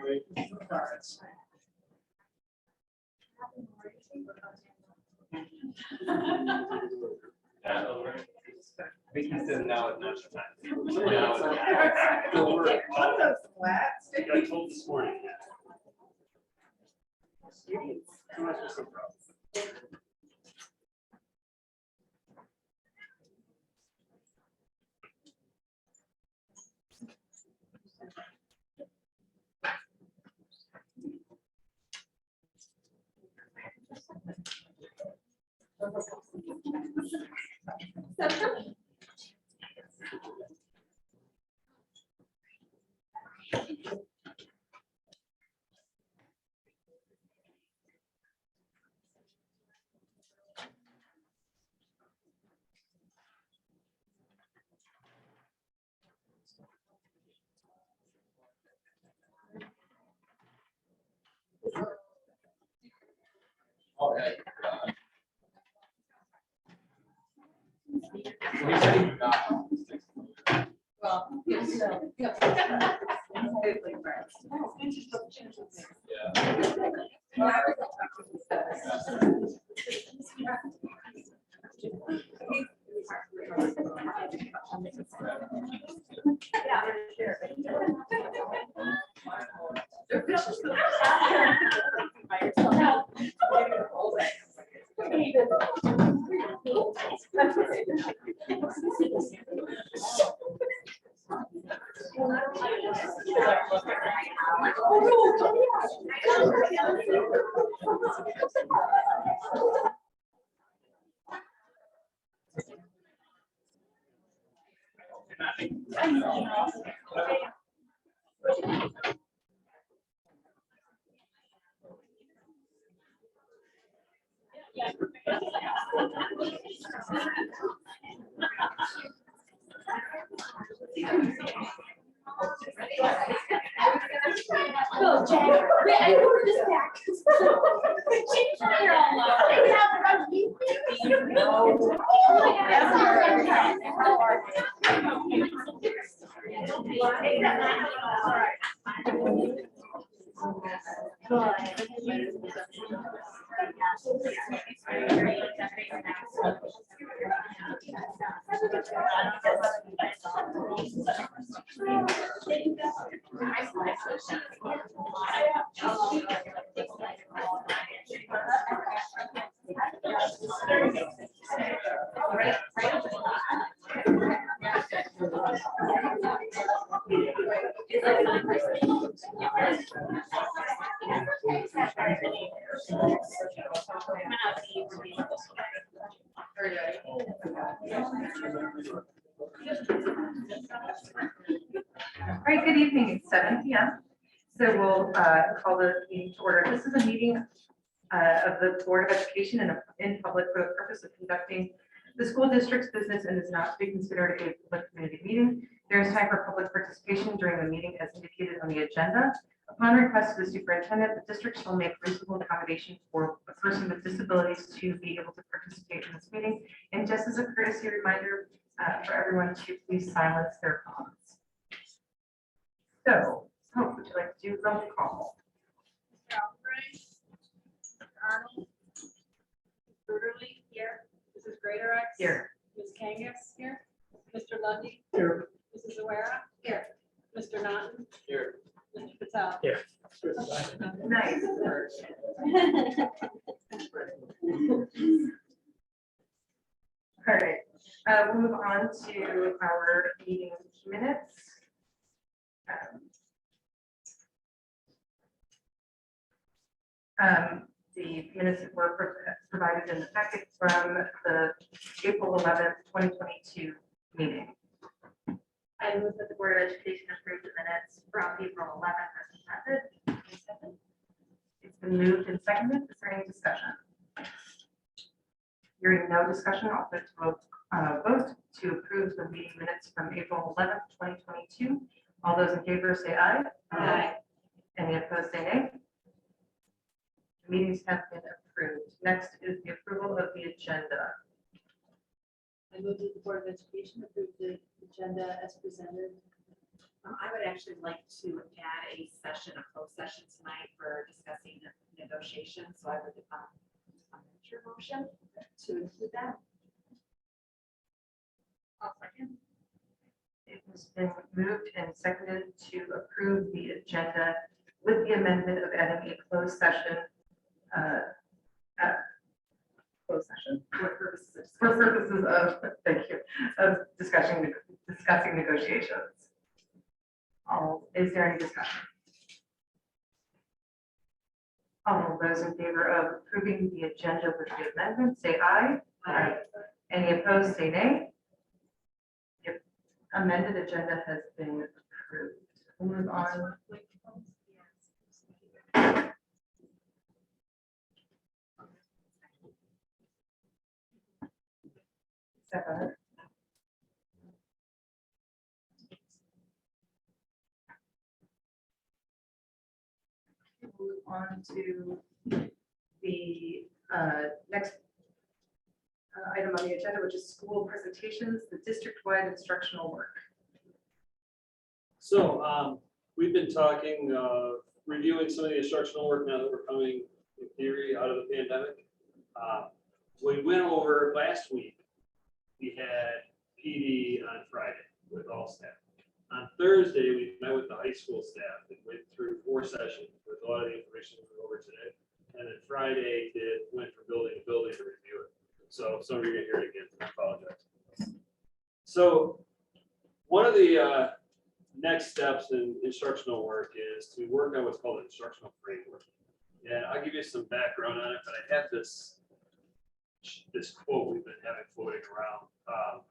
I think he said now it's not time. I told this morning. All right. Well, Go, Jack. Wait, I ordered this back. You're all All right, good evening. It's 7 p.m. So we'll call the meeting to order. This is a meeting of the Board of Education in public for the purpose of conducting the school district's business and is not to be considered a public community meeting. There is time for public participation during the meeting as indicated on the agenda. Upon request of the superintendent, the district shall make reasonable accommodation for a person with disabilities to be able to participate in this meeting. And just as a courtesy reminder for everyone to please silence their phones. So, Hope, would you like to do roll call? Arnold. Bruderly here. Mrs. Greatorex. Here. Ms. Kangas here. Mr. Lundy. Here. Mrs. Awara. Here. Mr. Naughton. Here. Mr. Patel. Here. Nice. All right, we'll move on to our meeting minutes. The minutes that were provided in the packet from the April 11th, 2022 meeting. I move that the Board of Education approve the minutes from April 11th as presented. It's been moved and seconded. Is there any discussion? Hearing no discussion, I'll put to a vote to approve the meeting minutes from April 11th, 2022. All those in favor say aye. Aye. Any opposed say nay. The meetings have been approved. Next is the approval of the agenda. I move that the Board of Education approve the agenda as presented. I would actually like to add a session, a closed session tonight for discussing negotiations, so I would, amend your motion to include that. I'll second. It has been moved and seconded to approve the agenda with the amendment of adding a closed session. Closed session. For purposes of For discussion. purposes of, thank you, of discussing negotiations. Is there any discussion? All those in favor of approving the agenda with the amendment, say aye. Aye. Any opposed, say nay. The amended agenda has been approved. We'll move on. Second. Move on to the next item on the agenda, which is school presentations, the district-wide instructional work. So we've been talking, reviewing some of the instructional work now that we're coming in theory out of the pandemic. We went over last week, we had PD on Friday with all staff. On Thursday, we met with the high school staff and went through 4 sessions with a lot of the information we went over today. And then Friday went from building to building to review it. So some of you are gonna hear it again, I apologize. So one of the next steps in instructional work is to work on what's called an instructional framework. And I'll give you some background on it, but I have this quote we've been having floating around.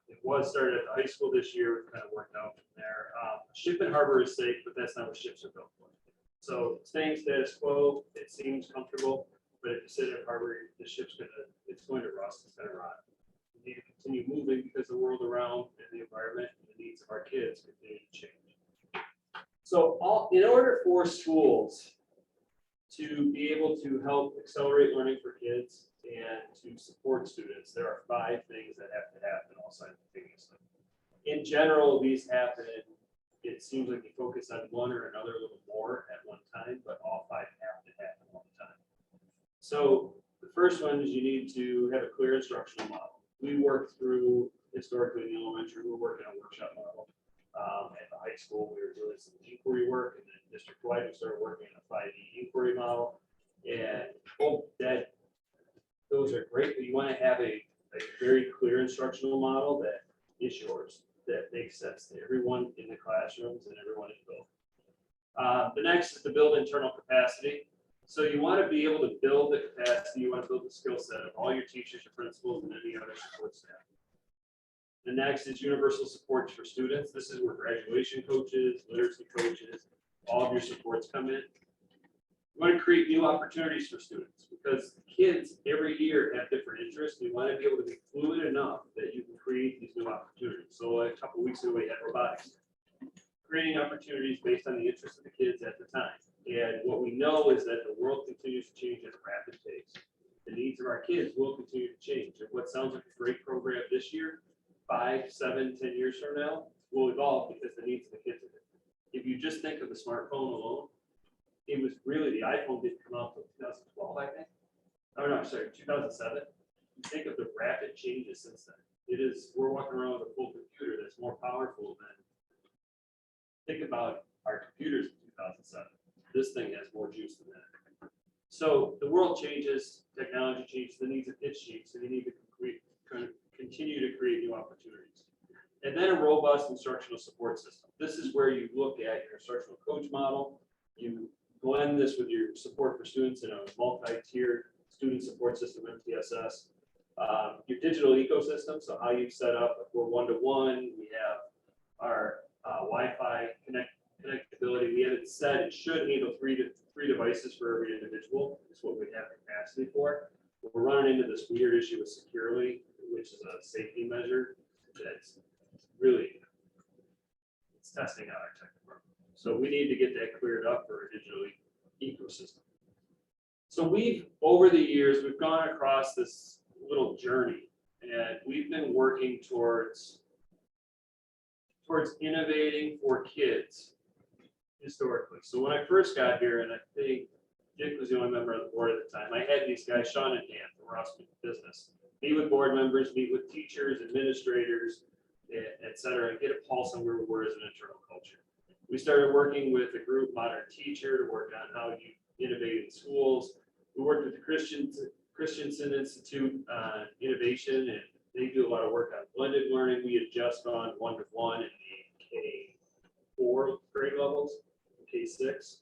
It was started at the high school this year, we've kind of worked out from there. Ship and harbor is safe, but that's not what ships are built for. So staying status quo, it seems comfortable, but if you sit at harbor, the ship's it's going to rust, it's gonna rot. We need to continue moving because the world around and the environment and the needs of our kids continue to change. So in order for schools to be able to help accelerate learning for kids and to support students, there are 5 things that have to happen all simultaneously. In general, these happen, it seems like you focus on one or another a little more at one time, but all 5 have to happen all the time. So the first one is you need to have a clear instructional model. We worked through, historically in the elementary, we were working on a workshop model. At the high school, we were doing some inquiry work, and then district-wide, we started working on a 5E inquiry model. And those are great, but you want to have a very clear instructional model that is yours, that makes sense to everyone in the classrooms and everyone involved. The next is to build internal capacity. So you want to be able to build the capacity, you want to build the skill set of all your teachers, your principals, and any other support staff. The next is universal supports for students. This is where graduation coaches, literacy coaches, all of your supports come in. You want to create new opportunities for students because kids every year have different interests. You want to be able to be fluid enough that you can create these new opportunities. So a couple of weeks ago, we had robotics, creating opportunities based on the interests of the kids at the time. And what we know is that the world continues to change at a rapid pace. The needs of our kids will continue to change. And what sounds like a great program this year, 5, 7, 10 years from now, will evolve because the needs of the kids are different. If you just think of the smartphone alone, it was really, the iPhone didn't come out until 2012, I think. Oh, no, sorry, 2007. You think of the rapid changes since then. We're walking around with a full computer that's more powerful than, think about our computers in 2007. This thing has more juice than that. So the world changes, technology changes, the needs of kids change, so you need to continue to create new opportunities. And then a robust instructional support system. This is where you look at your instructional coach model. You blend this with your support for students in a multi-tiered student support system, MTSS. Your digital ecosystem, so how you set up, if we're one-to-one, we have our Wi-Fi connectability. We have it set, it should handle three devices for every individual, is what we have capacity for. But we're running into this weird issue with security, which is a safety measure that's really, it's testing out our tech department. So we need to get that cleared up for a digital ecosystem. So over the years, we've gone across this little journey and we've been working towards towards innovating for kids historically. So when I first got here, and I think Dick was the only member of the board at the time, I had these guys, Sean and Dan from Ross Business, meet with board members, meet with teachers, administrators, et cetera, and get a pulse on where we were as an internal culture. We started working with a group, Modern Teacher, to work on how you innovate in schools. We worked with the Christensen Institute on innovation, and they do a lot of work on blended learning. We had just gone 1-to-1 in the K4 grade levels, K6.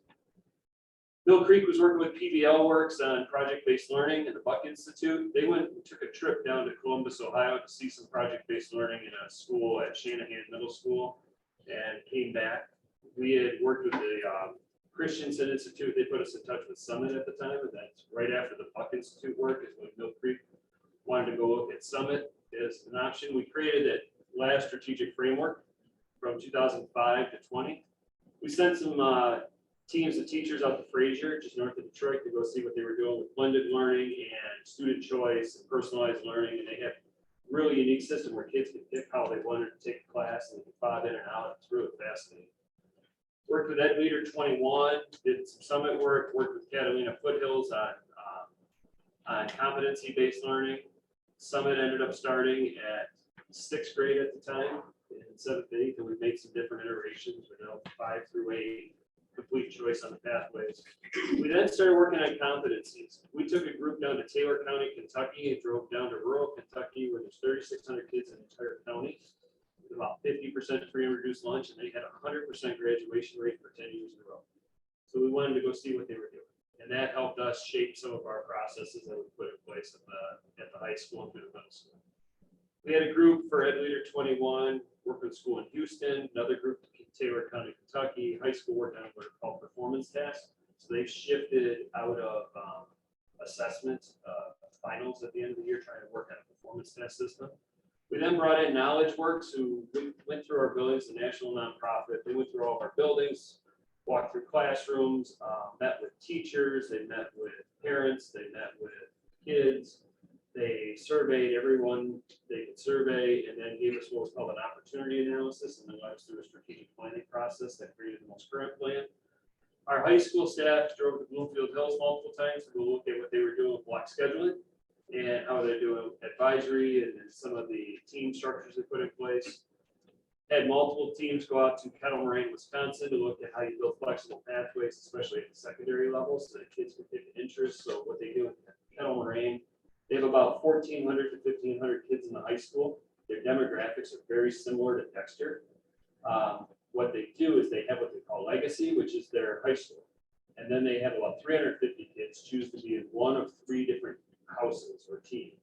Mill Creek was working with PBL Works on project-based learning and the Buck Institute. They went and took a trip down to Columbus, Ohio to see some project-based learning in a school at Shanahan Middle School and came back. We had worked with the Christensen Institute. They put us in touch with Summit at the time, and that's right after the Buck Institute work is when Mill Creek wanted to go look at Summit as an option. We created that last strategic framework from 2005 to 20. We sent some teams of teachers out to Fraser, just north of Detroit, to go see what they were doing with blended learning and student choice and personalized learning. And they have a really unique system where kids can pick how they wanted to take a class and they can fob in and out. It's really fascinating. Worked with Ed Leader 21, did some summit work, worked with Catalina Foothills on competency-based learning. Summit ended up starting at 6th grade at the time, in 7th, 8th, and we made some different iterations. We're now 5 through 8. Complete choice on the pathways. We then started working on competencies. We took a group down to Taylor County, Kentucky, and drove down to rural Kentucky where there's 3,600 kids in the entire county, with about 50% free and reduced lunch, and they had a 100% graduation rate for 10 years in a row. So we wanted to go see what they were doing. And that helped us shape some of our processes that we put in place at the high school and through the middle school. We had a group for Ed Leader 21, work with school in Houston, another group to Taylor County, Kentucky, high school worked on what are called performance tasks. So they've shifted out of assessment finals at the end of the year, trying to work on a performance test system. We then brought in Knowledge Works, who went through our buildings, a national nonprofit. They went through all of our buildings, walked through classrooms, met with teachers, they met with parents, they met with kids. They surveyed everyone they could survey and then gave us what was called an opportunity analysis and then led us through a strategic planning process that created the most current plan. Our high school staff drove to Bloomfield Hills multiple times to go look at what they were doing with block scheduling and how they're doing advisory and some of the team structures they put in place. Had multiple teams go out to Kettle Moraine, Wisconsin to look at how you build flexible pathways, especially at the secondary level, so that kids can pick an interest. So what they do in Kettle Moraine, they have about 1,400 to 1,500 kids in the high school. Their demographics are very similar to Dexter. What they do is they have what they call legacy, which is their high school. And then they have about 350 kids choose to be in one of 3 different houses or teams.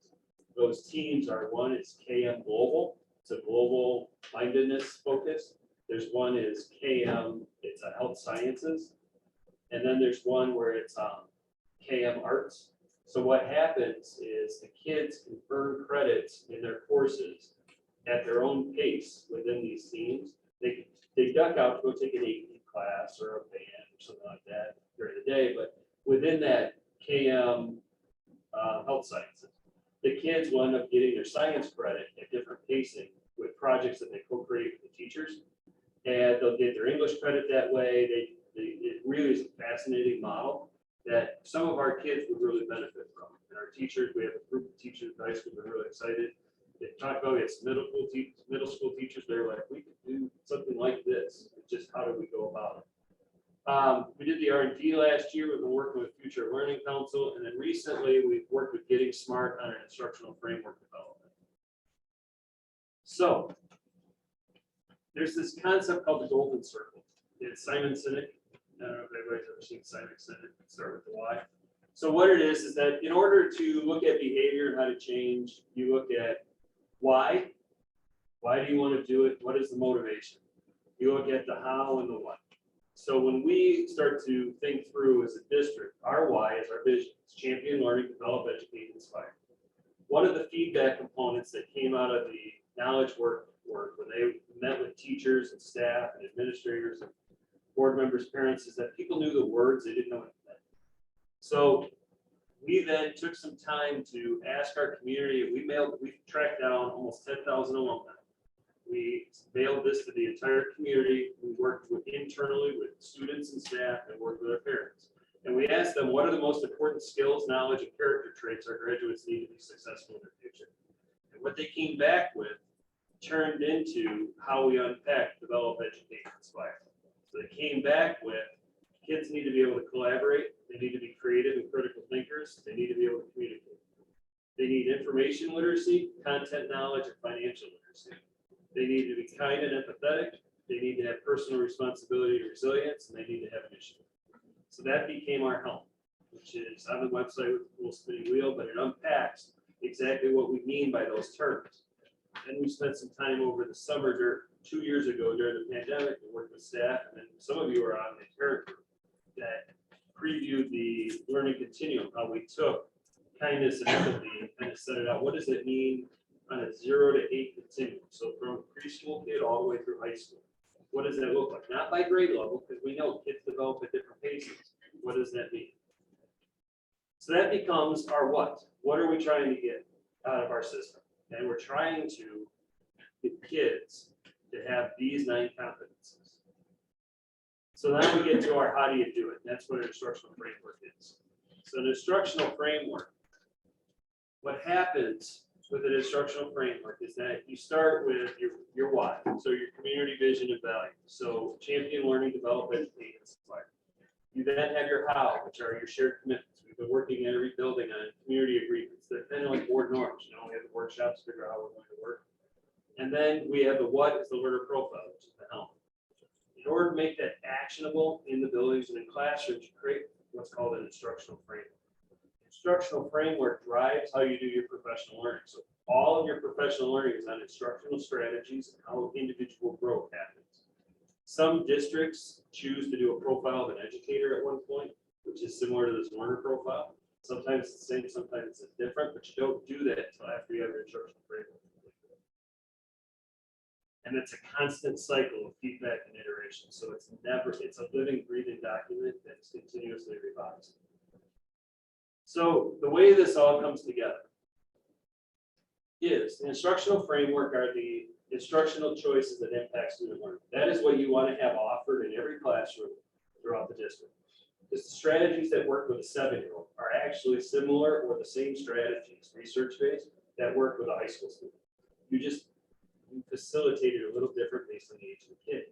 Those teams are, one is KM Global. It's a global mindedness focus. There's one is KM, it's a health sciences. And then there's one where it's KM Arts. So what happens is the kids can earn credits in their courses at their own pace within these teams. They duck out to go take an AP class or a band or something like that during the day, but within that KM health sciences, the kids will end up getting their science credit at different pacing with projects that they co-create with the teachers, and they'll get their English credit that way. It really is a fascinating model that some of our kids would really benefit from. And our teachers, we have a group of teachers at high school that are really excited. They talk about it's middle school teachers. They're like, we could do something like this. It's just how do we go about it? We did the R&D last year. We've been working with Future Learning Council, and then recently we've worked with Getting Smart on an instructional framework development. So there's this concept called the Golden Circle. It's Simon Sinek. I don't know if everybody's ever seen Simon Sinek. Start with the why. So what it is that in order to look at behavior and how to change, you look at why. Why do you want to do it? What is the motivation? You look at the how and the what. So when we start to think through as a district, our why is our vision. It's champion, learning, develop, educate, inspire. One of the feedback components that came out of the knowledge work when they met with teachers and staff and administrators and board members, parents, is that people knew the words, they didn't know what it meant. So we then took some time to ask our community. We tracked down almost 10,000 alumni We mailed this to the entire community. We worked internally with students and staff and worked with our parents. And we asked them, what are the most important skills, knowledge, and character traits our graduates need to be successful in their future? And what they came back with turned into how we unpack, develop, educate, and inspire. So they came back with kids need to be able to collaborate. They need to be creative and critical thinkers. They need to be able to communicate. They need information literacy, content knowledge, and financial literacy. They need to be kind and empathetic. They need to have personal responsibility and resilience, and they need to have initiative. So that became our helm, which is on the website with the little spinning wheel, but it unpacks exactly what we mean by those terms. And we spent some time over the summer 2 years ago during the pandemic and worked with staff, and then some of you are on the parent group that previewed the learning continuum, how we took kindness and empathy and kind of set it out. What does it mean on a 0 to 8 continuum? So from preschool kid all the way through high school. What does that look like? Not by grade level, because we know kids develop at different paces. What does that mean? So that becomes our what? What are we trying to get out of our system? And we're trying to get kids to have these 9 competencies. So now we get to our how do you do it? That's what an instructional framework is. So an instructional framework, what happens with an instructional framework is that you start with your why, so your community vision and value. So champion learning, develop, educate, inspire. You then have your how, which are your shared commitments. We've been working in every building on community agreements. They're kind of like board norms. You know, we have the workshops to figure out how we're going to work. And then we have the what is the learner profile, which is the helm. In order to make that actionable in the buildings and in classrooms, you create what's called an instructional framework. Instructional framework drives how you do your professional learning. So all of your professional learning is on instructional strategies and how individual growth happens. Some districts choose to do a profile of an educator at one point, which is similar to this learner profile. Sometimes it's the same, sometimes it's different, but you don't do that until after you have your instructional framework. And it's a constant cycle of feedback and iteration. So it's a living, breathing document that's continuously revised. So the way this all comes together is the instructional framework are the instructional choices that impact student learning. That is what you want to have offered in every classroom throughout the district. Because the strategies that work with a 7-year-old are actually similar or the same strategies, research-based, that work with a high school student. You facilitate it a little different based on the age of the kid.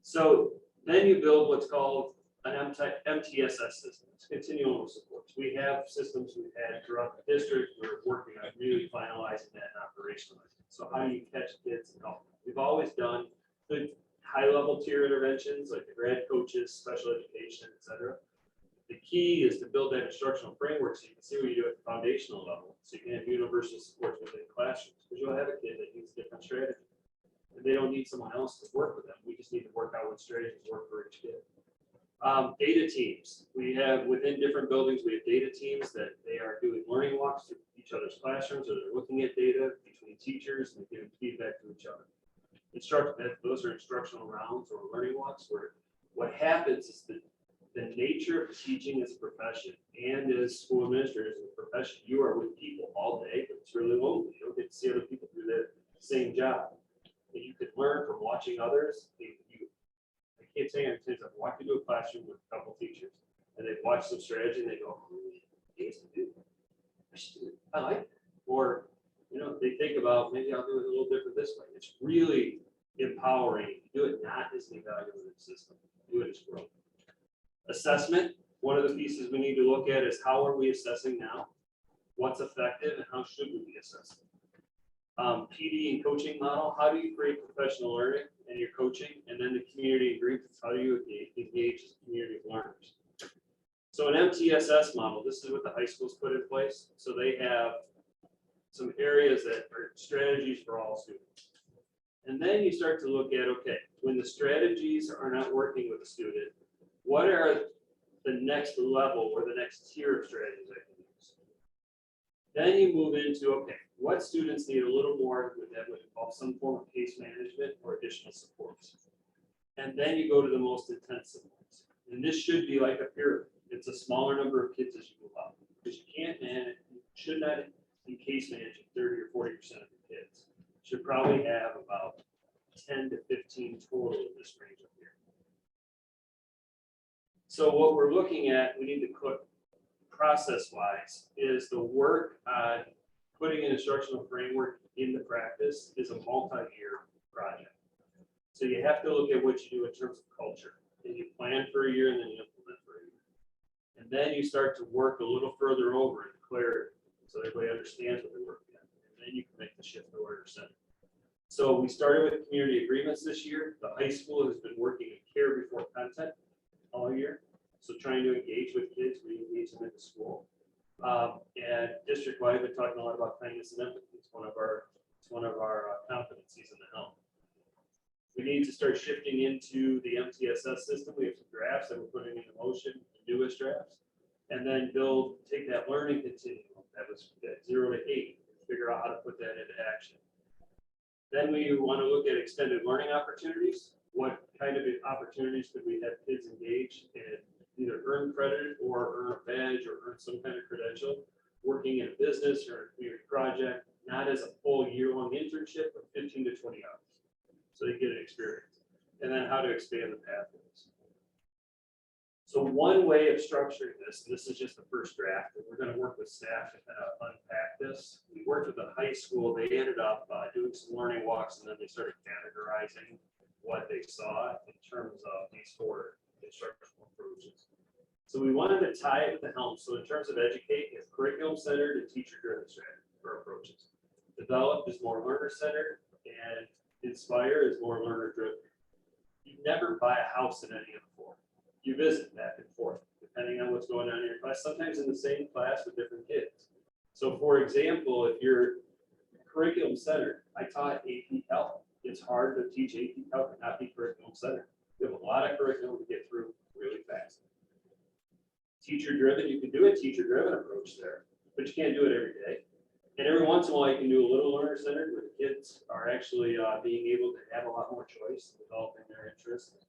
So then you build what's called an MTSS system. It's continual supports. We have systems we've had throughout the district. We're working on really finalizing that and operationalizing. So how do you catch kids and help them? We've always done the high-level tier interventions like the grad coaches, special education, et cetera. The key is to build that instructional framework so you can see what you do at the foundational level. So you can have universal supports within classrooms, because you'll have a kid that needs different strategies. And they don't need someone else to work with them. We just need to work out what strategies work for each kid. Data teams. We have within different buildings, we have data teams that they are doing learning walks to each other's classrooms, or they're looking at data between teachers and giving feedback to each other. Those are instructional rounds or learning walks where what happens is that the nature of teaching as a profession and as school administrators as a profession, you are with people all day, but it's really lonely. You don't get to see other people do the same job. And you can learn from watching others. I can't say I've walked into a classroom with a couple teachers and they've watched some strategy and they go, oh, I used to do that. I should do it. I like it. Or, they think about maybe I'll do it a little different this way. It's really empowering. Do it not as an evaluative system. Do it as growth. Assessment, one of the pieces we need to look at is how are we assessing now? What's effective and how should we be assessing? PD and coaching model, how do you create professional learning and your coaching? And then the community agreements, how do you engage as a community of learners? So an MTSS model, this is what the high schools put in place. So they have some areas that are strategies for all students. And then you start to look at, okay, when the strategies are not working with the student, what are the next level or the next tier of strategies I can use? Then you move into, okay, what students need a little more that would involve some form of case management or additional supports. And then you go to the most intense supports. And this should be like a pyramid. It's a smaller number of kids as you move up. Because you can't manage, you should not be case managing 30 or 40% of your kids. You should probably have about 10 to 15 total in this range up here. So what we're looking at, we need to put process-wise, is the work on putting an instructional framework into practice is a multi-year project. So you have to look at what you do in terms of culture. And you plan for a year and then you implement for a year. And then you start to work a little further over in clarity, so everybody understands what they're working on. And then you can make the shift to order center. So we started with community agreements this year. The high school has been working in care before content all year. So trying to engage with kids, re-engage them in the school. And district-wide, we've been talking a lot about kindness and empathy. It's one of our competencies in the helm. We need to start shifting into the MTSS system. We have some drafts that we're putting into motion, the newest drafts, and then take that learning continuum that was at 0 to 8, figure out how to put that into action. Then we want to look at extended learning opportunities. What kind of opportunities could we have kids engage in, either earn credit or earn a badge or earn some kind of credential, working in a business or a community project, not as a full year-long internship, but 15 to 20 hours. So they get an experience. And then how to expand the pathways. So one way of structuring this, and this is just the first draft, and we're going to work with staff to kind of unpack this. We worked with the high school. They ended up doing some learning walks, and then they started categorizing what they saw in terms of these 4 instructional approaches. So we wanted to tie it with the helm. So in terms of educate, it's curriculum-centered and teacher-driven strategy or approaches. Develop is more learner-centered, and inspire is more learner-driven. You never buy a house in any of the 4. You visit back and forth, depending on what's going on in your class, sometimes in the same class with different kids. So for example, if you're curriculum-centered, I taught AP Calc. It's hard to teach AP Calc and not be curriculum-centered. You have a lot of curriculum to get through really fast. Teacher-driven, you can do a teacher-driven approach there, but you can't do it every day. And every once in a while, you can do a little learner-centered where the kids are actually being able to have a lot more choice, developing their interests,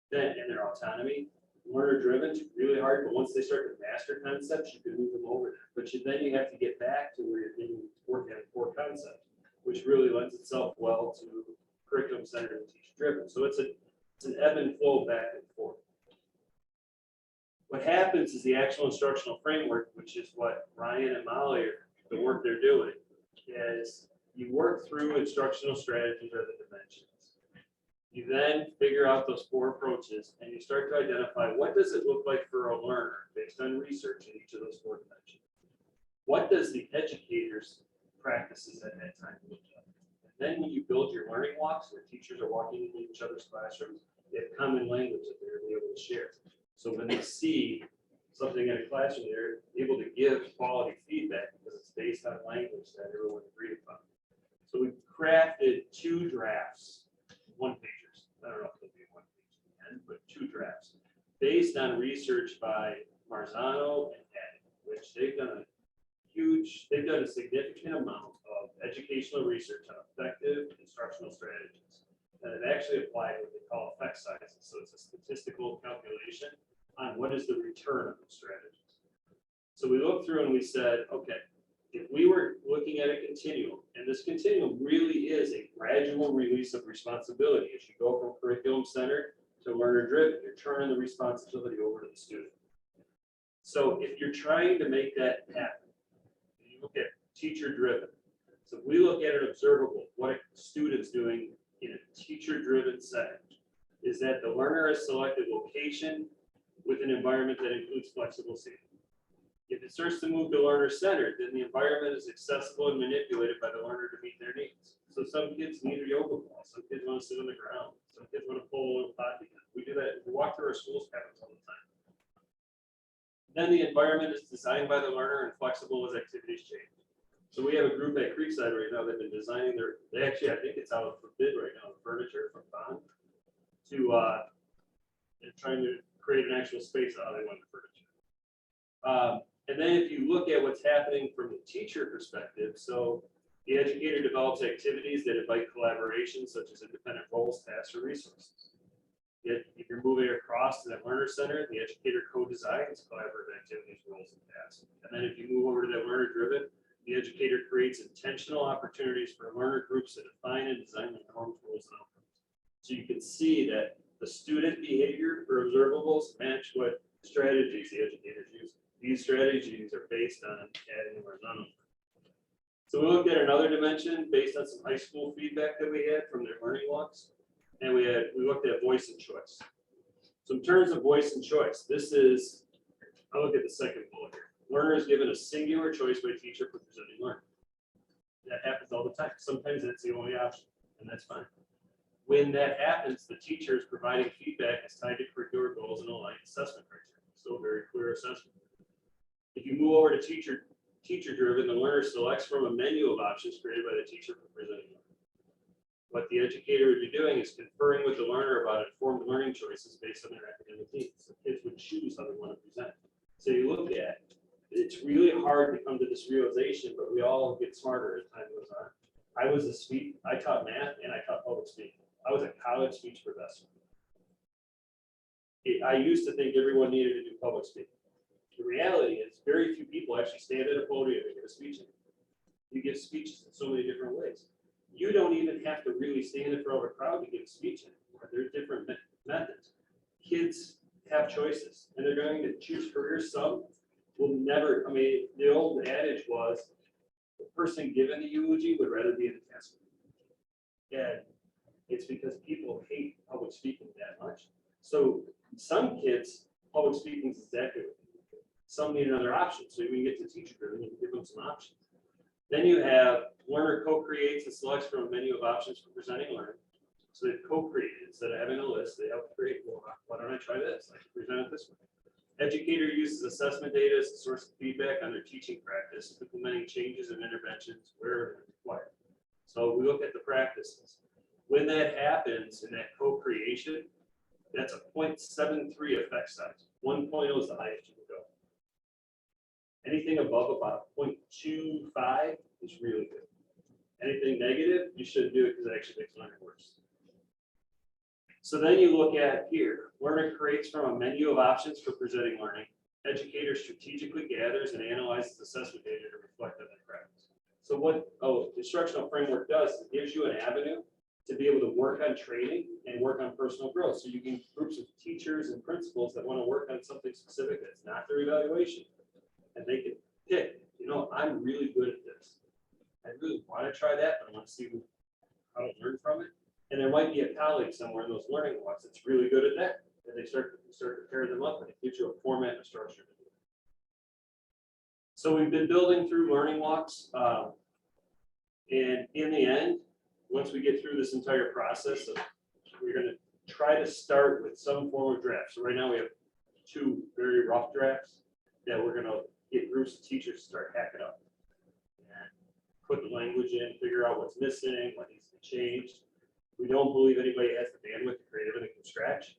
then and their autonomy. Learner-driven is really hard, but once they start to master concepts, you can move them over there. But then you have to get back to where you're working on core concepts, which really lends itself well to curriculum-centered and teacher-driven. So it's an ebb and flow back and forth. What happens is the actual instructional framework, which is what Ryan and Molly are, the work they're doing, is you work through instructional strategies or the dimensions. You then figure out those 4 approaches and you start to identify what does it look like for a learner based on research in each of those 4 dimensions. What does the educator's practices at that time look like? And then when you build your learning walks where teachers are walking into each other's classrooms, they have common language that they're able to share. So when they see something in a classroom, they're able to give quality feedback because it's based on language that everyone agreed upon. So we crafted 2 drafts, 1-pagers. I don't know if it'll be 1 page at the end, but 2 drafts based on research by Marzano and Hattie, which they've done a significant amount of educational research on effective instructional strategies. And it actually applied what they call effect sizes. So it's a statistical calculation on what is the return of the strategies. So we looked through and we said, okay, if we were looking at a continuum, and this continuum really is a gradual release of responsibility as you go from curriculum-centered to learner-driven, you're turning the responsibility over to the student. So if you're trying to make that happen, you look at teacher-driven. So if we look at an observable, what a student's doing in a teacher-driven setting is that the learner has selected location with an environment that includes flexible seating. If it starts to move to learner-centered, then the environment is accessible and manipulated by the learner to meet their needs. So some kids need a yoga ball, some kids want to sit on the ground, some kids want to pull a little potty. We do that, we walk through our schools patterns all the time. Then the environment is designed by the learner and flexible as activities change. So we have a group at Creekside right now, they've been designing they actually, I think it's out for bid right now, the furniture from Bond, they're trying to create an actual space out of they want the furniture. And then if you look at what's happening from the teacher perspective, so the educator develops activities that invite collaboration, such as independent roles, tasks, or resources. Yet if you're moving across to that learner center, the educator co-designs collaborative activities, roles, and tasks. And then if you move over to that learner driven, The educator creates intentional opportunities for learner groups to define and design the norms, rules, and outcomes. So you can see that the student behavior for observables match what strategies the educators use. These strategies are based on adding or none of them. So we looked at another dimension based on some high school feedback that we had from their learning walks. And we looked at voice and choice. So in terms of voice and choice, I'll look at the second bullet here. Learner is given a singular choice by teacher for presenting learning. That happens all the time. Sometimes that's the only option, and that's fine. When that happens, the teacher is providing feedback as tied to curricular goals and aligned assessment criteria. So very clear assessment. If you move over to teacher-driven, the learner selects from a menu of options created by the teacher for presenting learning. What the educator would be doing is conferring with the learner about informed learning choices based on their academic needs. So kids would choose how they want to present. So you look at, it's really hard to come to this realization, but we all get smarter as time goes on. I taught math and I taught public speaking. I was a college speech professor. I used to think everyone needed to do public speaking. The reality is very few people actually stand at a podium and give a speech. You give speeches in so many different ways. You don't even have to really stand in front of a crowd to give a speech anymore. There are different methods. Kids have choices and they're going to choose careers. Some will never, the old adage was the person given the eulogy would rather be in the casket. And it's because people hate public speaking that much. So some kids, public speaking is exactly what they do. Some need another option. So we get to teacher driven and give them some options. Then you have learner co-creates and selects from a menu of options for presenting learning. So they've co-created instead of having a list, they help create, well, why don't I try this? I can present it this way. Educator uses assessment data as a source of feedback on their teaching practice, implementing changes and interventions where required. So we look at the practices. When that happens in that co-creation, that's a 0.73 effect size. 1.0 is the highest you can go. Anything above about 0.25 is really good. Anything negative, you shouldn't do it because it actually makes learning worse. So then you look at here, learner creates from a menu of options for presenting learning. Educator strategically gathers and analyzes assessment data to reflect on their practice. So what the instructional framework does is it gives you an avenue to be able to work on training and work on personal growth. So you can groups of teachers and principals that want to work on something specific that's not their evaluation. And they can pick, I'm really good at this. I really want to try that, but I want to see how to learn from it. And there might be a colleague somewhere in those learning walks that's really good at that. And they start to pair them up, and it gives you a format and a structure to do it. So we've been building through learning walks. And in the end, once we get through this entire process, we're going to try to start with some form of draft. So right now we have 2 very rough drafts that we're going to get groups of teachers to start hacking up and put the language in, figure out what's missing, what needs to change. We don't believe anybody has the bandwidth to create everything from scratch,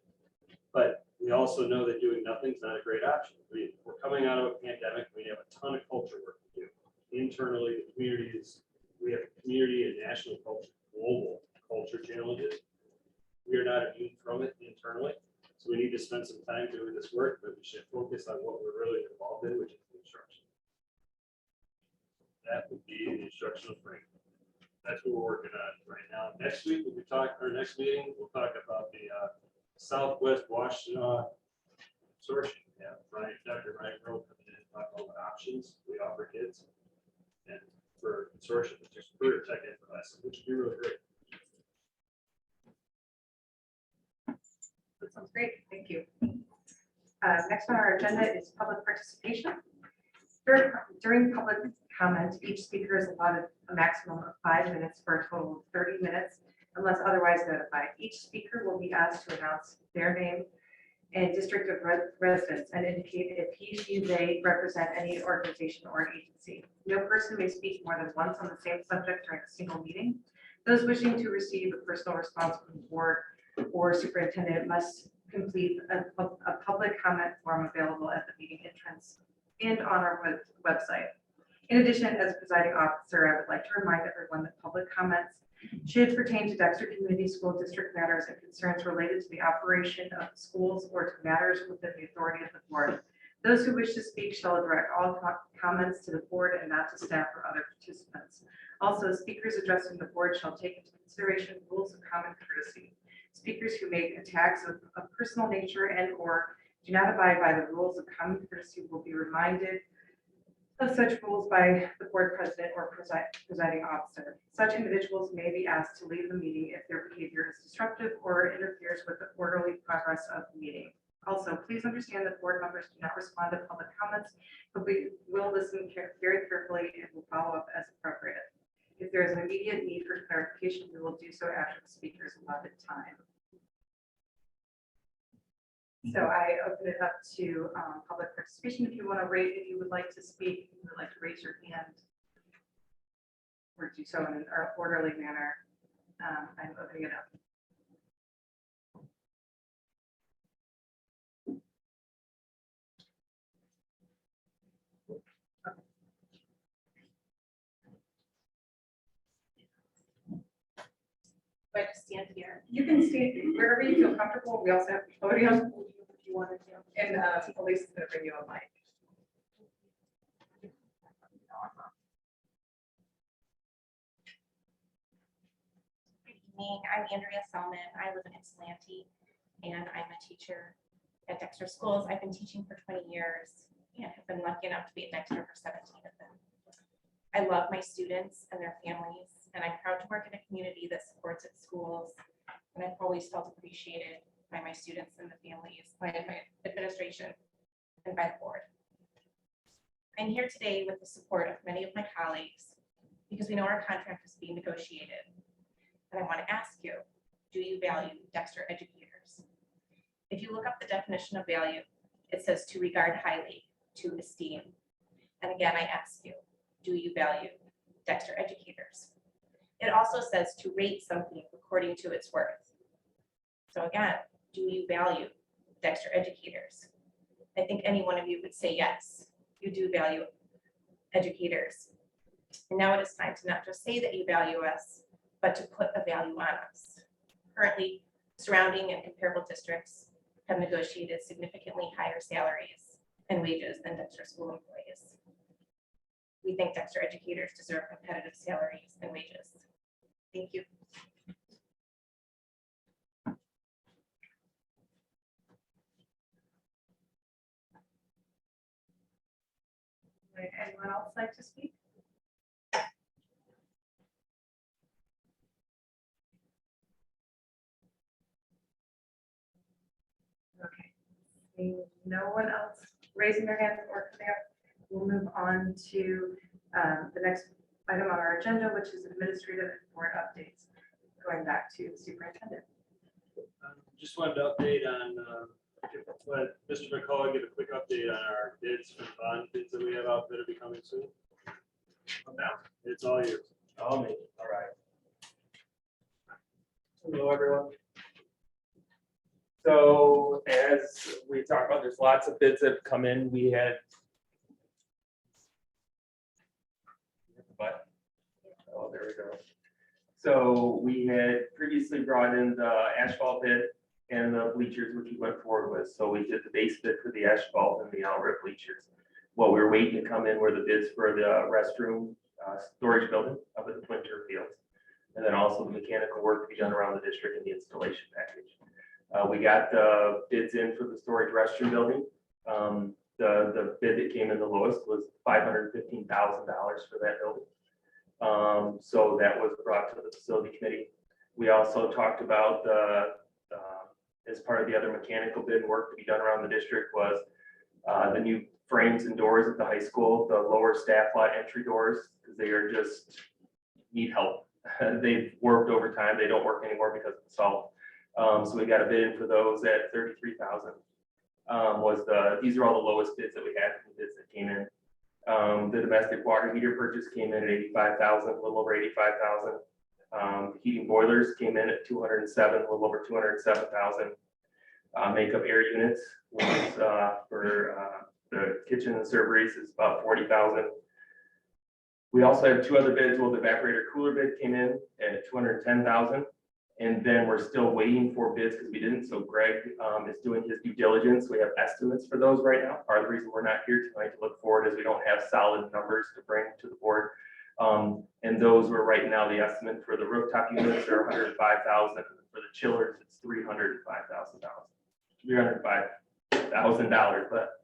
but we also know that doing nothing is not a great option. We're coming out of a pandemic. We have a ton of culture work to do. Internally, the communities, we have community and national culture, global culture challenges. We are not immune from it internally. So we need to spend some time doing this work, but we should focus on what we're really involved in, which is the instruction. That would be the instructional framework. That's what we're working on right now. Next week, our next meeting, we'll talk about the Southwest Washtenaw consortium. Yeah, Dr. Ryan Rowe coming in and talk about what options we offer kids and for consortium, which is career tech ed classes, which would be really great. That sounds great. Thank you. Next on our agenda is public participation. During public comment, each speaker is allotted a maximum of 5 minutes for a total of 30 minutes, unless otherwise notified. Each speaker will be asked to announce their name and district of residence and indicate if he, she, they represent any organization or agency. No person may speak more than once on the same subject during a single meeting. Those wishing to receive a personal response from the board or superintendent must complete a public comment form available at the meeting entrance and on our website. In addition, as presiding officer, I would like to remind everyone that public comments should pertain to Dexter Community School District matters and concerns related to the operation of the schools or to matters within the authority of the board. Those who wish to speak shall direct all comments to the board and not to staff or other participants. Also, speakers addressing the board shall take into consideration rules of common courtesy. Speakers who make attacks of personal nature and/or do not abide by the rules of common courtesy will be reminded of such rules by the board president or presiding officer. Such individuals may be asked to leave the meeting if their behavior is disruptive or interferes with the orderly progress of the meeting. Also, please understand that board members do not respond to public comments, but we will listen very carefully and will follow up as appropriate. If there is an immediate need for clarification, we will do so after the speaker's allotted time. So I open it up to public participation. If you want to rate, if you would like to speak, you would like to raise your hand or do so in an orderly manner. I'm opening it up. Do I just stand here? You can stand wherever you feel comfortable. We also have the podium if you wanted to. And Elise is going to bring you a mic. Good evening. I'm Andrea Selman. I live in Ypsilanti, and I'm a teacher at Dexter Schools. I've been teaching for 20 years and have been lucky enough to be at Dexter for 17 of them. I love my students and their families, and I'm proud to work in a community that supports its schools. And I've always felt appreciated by my students and the families, by my administration, and by the board. I'm here today with the support of many of my colleagues because we know our contract is being negotiated. And I want to ask you, do you value Dexter educators? If you look up the definition of value, it says to regard highly, to esteem. And again, I ask you, do you value Dexter educators? It also says to rate something according to its worth. So again, do you value Dexter educators? I think any one of you would say yes, you do value educators. And now it is time to not just say that you value us, but to put a value on us. Currently, surrounding and comparable districts have negotiated significantly higher salaries and wages than Dexter school employees. We think Dexter educators deserve competitive salaries and wages. Thank you. Would anyone else like to speak? Okay. Seeing no one else raising their hand or coming up, we'll move on to the next item on our agenda, which is administrative and board updates. Going back to the superintendent. Just wanted to update on, let Mr. McCullough give a quick update on our bids for the bond bids that we have out that are becoming soon. Now, it's all yours. All me, all right. Hello, everyone. So as we talked about, there's lots of bids that have come in. We had. But, oh, there we go. So we had previously brought in the asphalt bid and the bleachers, which we went forward with. So we did the base bid for the asphalt and the outright bleachers. What we were waiting to come in were the bids for the restroom storage building up at the Twin Turf Fields. And then also the mechanical work to be done around the district and the installation package. We got the bids in for the storage restroom building. The bid that came in the lowest was $515,000 for that building. So that was brought to the facility committee. We also talked about as part of the other mechanical bid work to be done around the district was the new frames and doors at the high school, the lower staff lot entry doors, because they are just need help. They've worked over time. They don't work anymore because of the salt. So we got a bid in for those at $33,000. These are all the lowest bids that we had from the bids that came in. The domestic water heater purchase came in at $85,000, a little over $85,000. Heating boilers came in at $207,000, a little over $207,000. Makeup air units was for the kitchen and serveries is about $40,000. We also had two other bids. Well, the evaporator cooler bid came in at $210,000, And then we're still waiting for bids because we didn't. So Greg is doing his due diligence. We have estimates for those right now. Part of the reason we're not here tonight to look forward is we don't have solid numbers to bring to the board. And those were right now, the estimate for the rooftop units are 105,000. For the chillers, it's $305,000. $305,000, but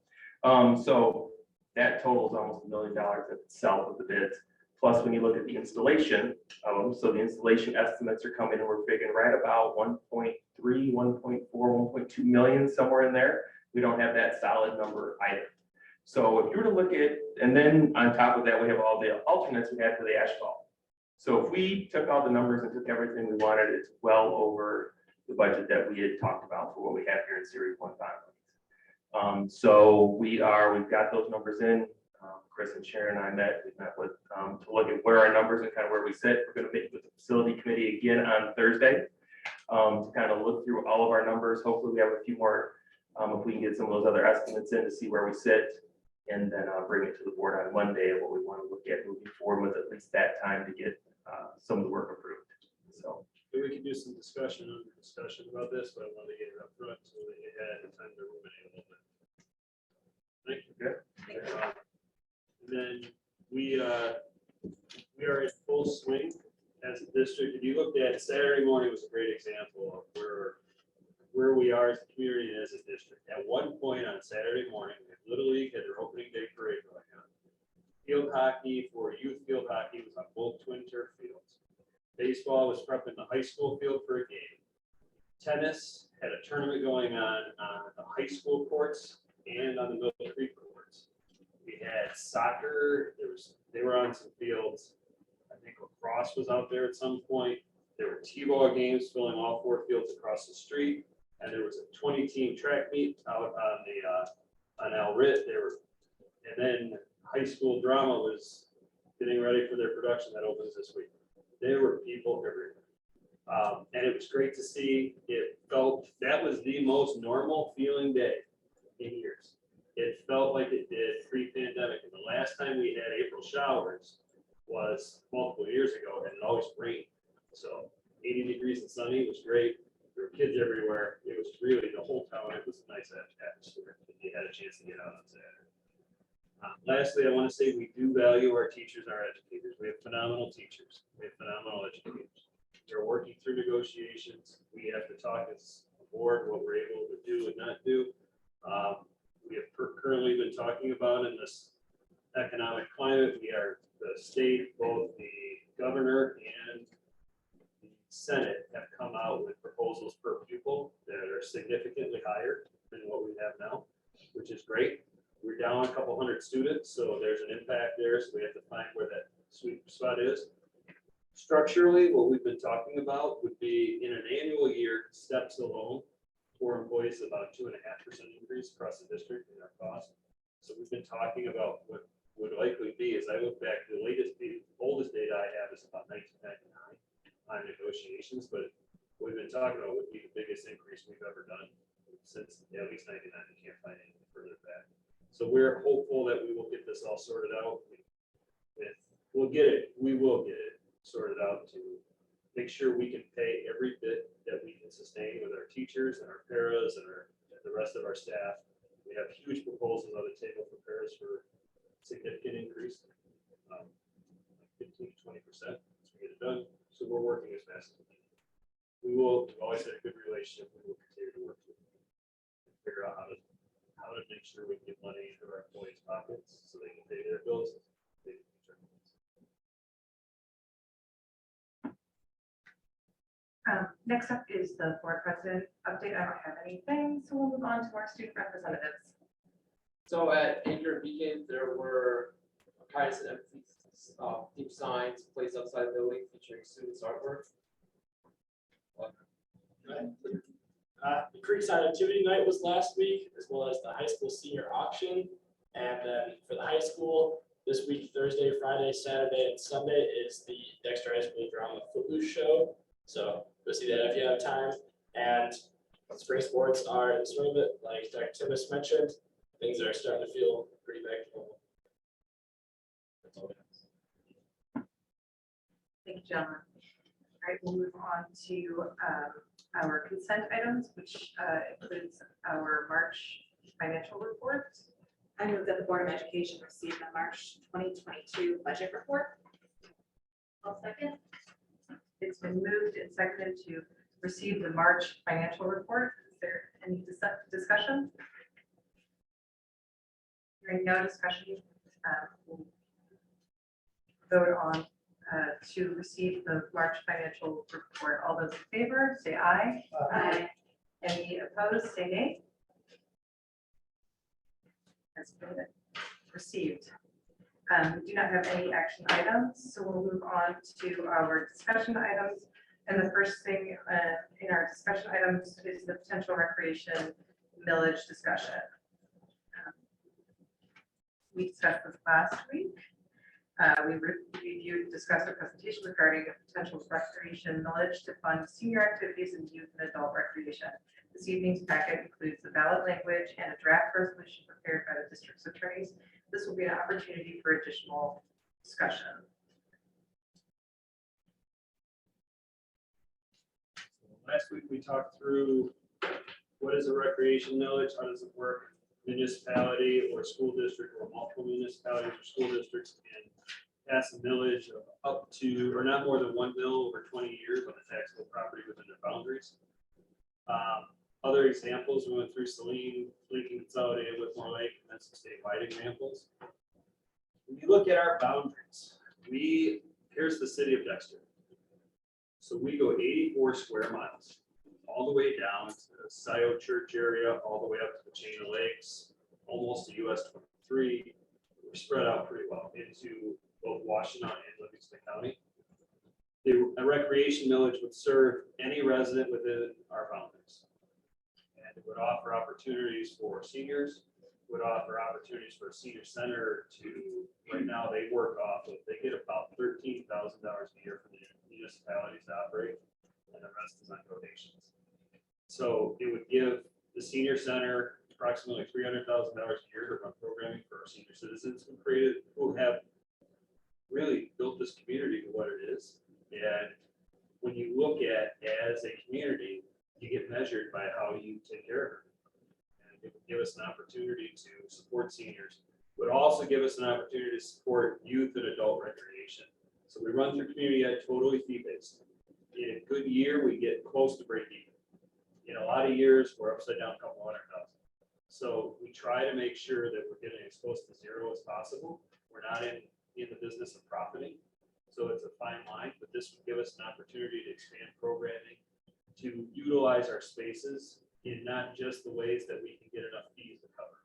so that totals almost $1 million itself of the bids. Plus, when you look at the installation, so the installation estimates are coming and we're figuring right about 1.3, 1.4, 1.2 million, somewhere in there. We don't have that solid number either. So if you were to look at, and then on top of that, we have all the alternates we had for the asphalt. So if we took all the numbers and took everything we wanted, it's well over the budget that we had talked about for what we have here in Series 1 bond. So we've got those numbers in. Chris and Sharon and I met with to look at where our numbers and kind of where we sit. We're going to meet with the facility committee again on Thursday to kind of look through all of our numbers. Hopefully we have a few more, if we can get some of those other estimates in to see where we sit, and then bring it to the board on Monday of what we want to look at moving forward with at least that time to get some of the work approved. So We can do some discussion about this, but I want to get it up front so that you had the time to ruminate a little bit. Thank you. Good. And then we are in full swing as a district. If you looked at Saturday morning was a great example of where we are as a community and as a district. At one point on Saturday morning, Little League had their opening day parade going on. Field hockey for youth field hockey was on both twin turf fields. Baseball was prepping the high school field for a game. Tennis had a tournament going on the high school courts and on the Middle Creek courts. We had soccer. They were on some fields. I think lacrosse was out there at some point. There were T-ball games filling all 4 fields across the street, and there was a 20-team track meet out on El Rit. And then high school drama was getting ready for their production that opens this week. There were people everywhere, and it was great to see. It felt that was the most normal feeling day in years. It felt like it did pre-pandemic, and the last time we had April showers was multiple years ago, and it always rained. So 80 degrees and sunny was great. There were kids everywhere. It was really the whole town. It was a nice atmosphere. You had a chance to get out on Saturday. Lastly, I want to say we do value our teachers, our educators. We have phenomenal teachers. We have phenomenal educators. We're working through negotiations. We have to talk as a board what we're able to do and not do. We have currently been talking about in this economic climate. The state, both the governor and the Senate have come out with proposals per pupil that are significantly higher than what we have now, which is great. We're down a couple hundred students, so there's an impact there. So we have to find where that sweet spot is. Structurally, what we've been talking about would be in an annual year, steps alone for employees, about 2.5% increase across the district in our cost. So we've been talking about what would likely be, as I look back, the oldest data I have is about 1999 on negotiations, but what we've been talking about would be the biggest increase we've ever done since at least 99. You can't find anything further back. So we're hopeful that we will get this all sorted out. We'll get it. We will get it sorted out to make sure we can pay every bit that we can sustain with our teachers and our paras and the rest of our staff. We have huge proposals on the table for paras for significant increase, 15 to 20% to get it done. So we're working as fast as we can. We've always had a good relationship. We will continue to work with them and figure out how to make sure we get money into our employees' pockets so they can pay their bills. Next up is the board president update. I don't have anything, so we'll move on to our student representatives. So at Anchor Beacon, there were kindness and empathy theme signs placed outside the building featuring students' artwork. The Creekside Activity Night was last week, as well as the high school senior auction. And then for the high school, this week, Thursday, Friday, Saturday, and Sunday is the Dexter High School Drama Footloose Show. So go see that if you have time. And spring sports are in the swing of it, like Dr. Timmons mentioned. Things are starting to feel pretty back to normal. That's all we have. Thank you, John. All right, we'll move on to our consent items, which includes our March financial report. I move that the Board of Education receive the March 2022 budget report. I'll second. It's been moved and seconded to receive the March financial report. Is there any discussion? Hearing no discussion, we'll vote on to receive the March financial report. All those in favor, say aye. Aye. Any opposed, say nay. Has been received. We do not have any action items, so we'll move on to our discussion items. And the first thing in our discussion items is the potential recreation millage discussion. We discussed this last week. We reviewed, discussed a presentation regarding a potential recreation millage to fund senior activities and youth and adult recreation. This evening's packet includes the ballot language and a draft resolution prepared by the district's attorneys. This will be an opportunity for additional discussion. Last week, we talked through what is a recreation millage, how does it work? Municipality or school district or multiple municipalities or school districts can pass a millage of up to, or not more than 1 mil over 20 years on the taxable property within their boundaries. Other examples, we went through Saline, Lincoln Consolidated, Whitmore Lake, and that's some statewide examples. When you look at our boundaries, here's the city of Dexter. So we go 84 square miles, all the way down to the Scioto Church area, all the way up to the chain of lakes, almost to US 23. We're spread out pretty well into both Washington and Livingston County. A recreation millage would serve any resident within our boundaries. And it would offer opportunities for seniors, would offer opportunities for a senior center to, right now they work off of, they get about $13,000 a year from the municipalities to operate, and the rest is on donations. So it would give the senior center approximately $300,000 a year to run programming for our senior citizens who have really built this community to what it is. And when you look at as a community, you get measured by how you take care of it. And it would give us an opportunity to support seniors, but also give us an opportunity to support youth and adult recreation. So we run through community ed totally fee-based. In a good year, we get close to break even. In a lot of years, we're upside down a couple $100,000. So we try to make sure that we're getting as close to zero as possible. We're not in the business of profiting. So it's a fine line, but this would give us an opportunity to expand programming, to utilize our spaces in not just the ways that we can get enough fees to cover.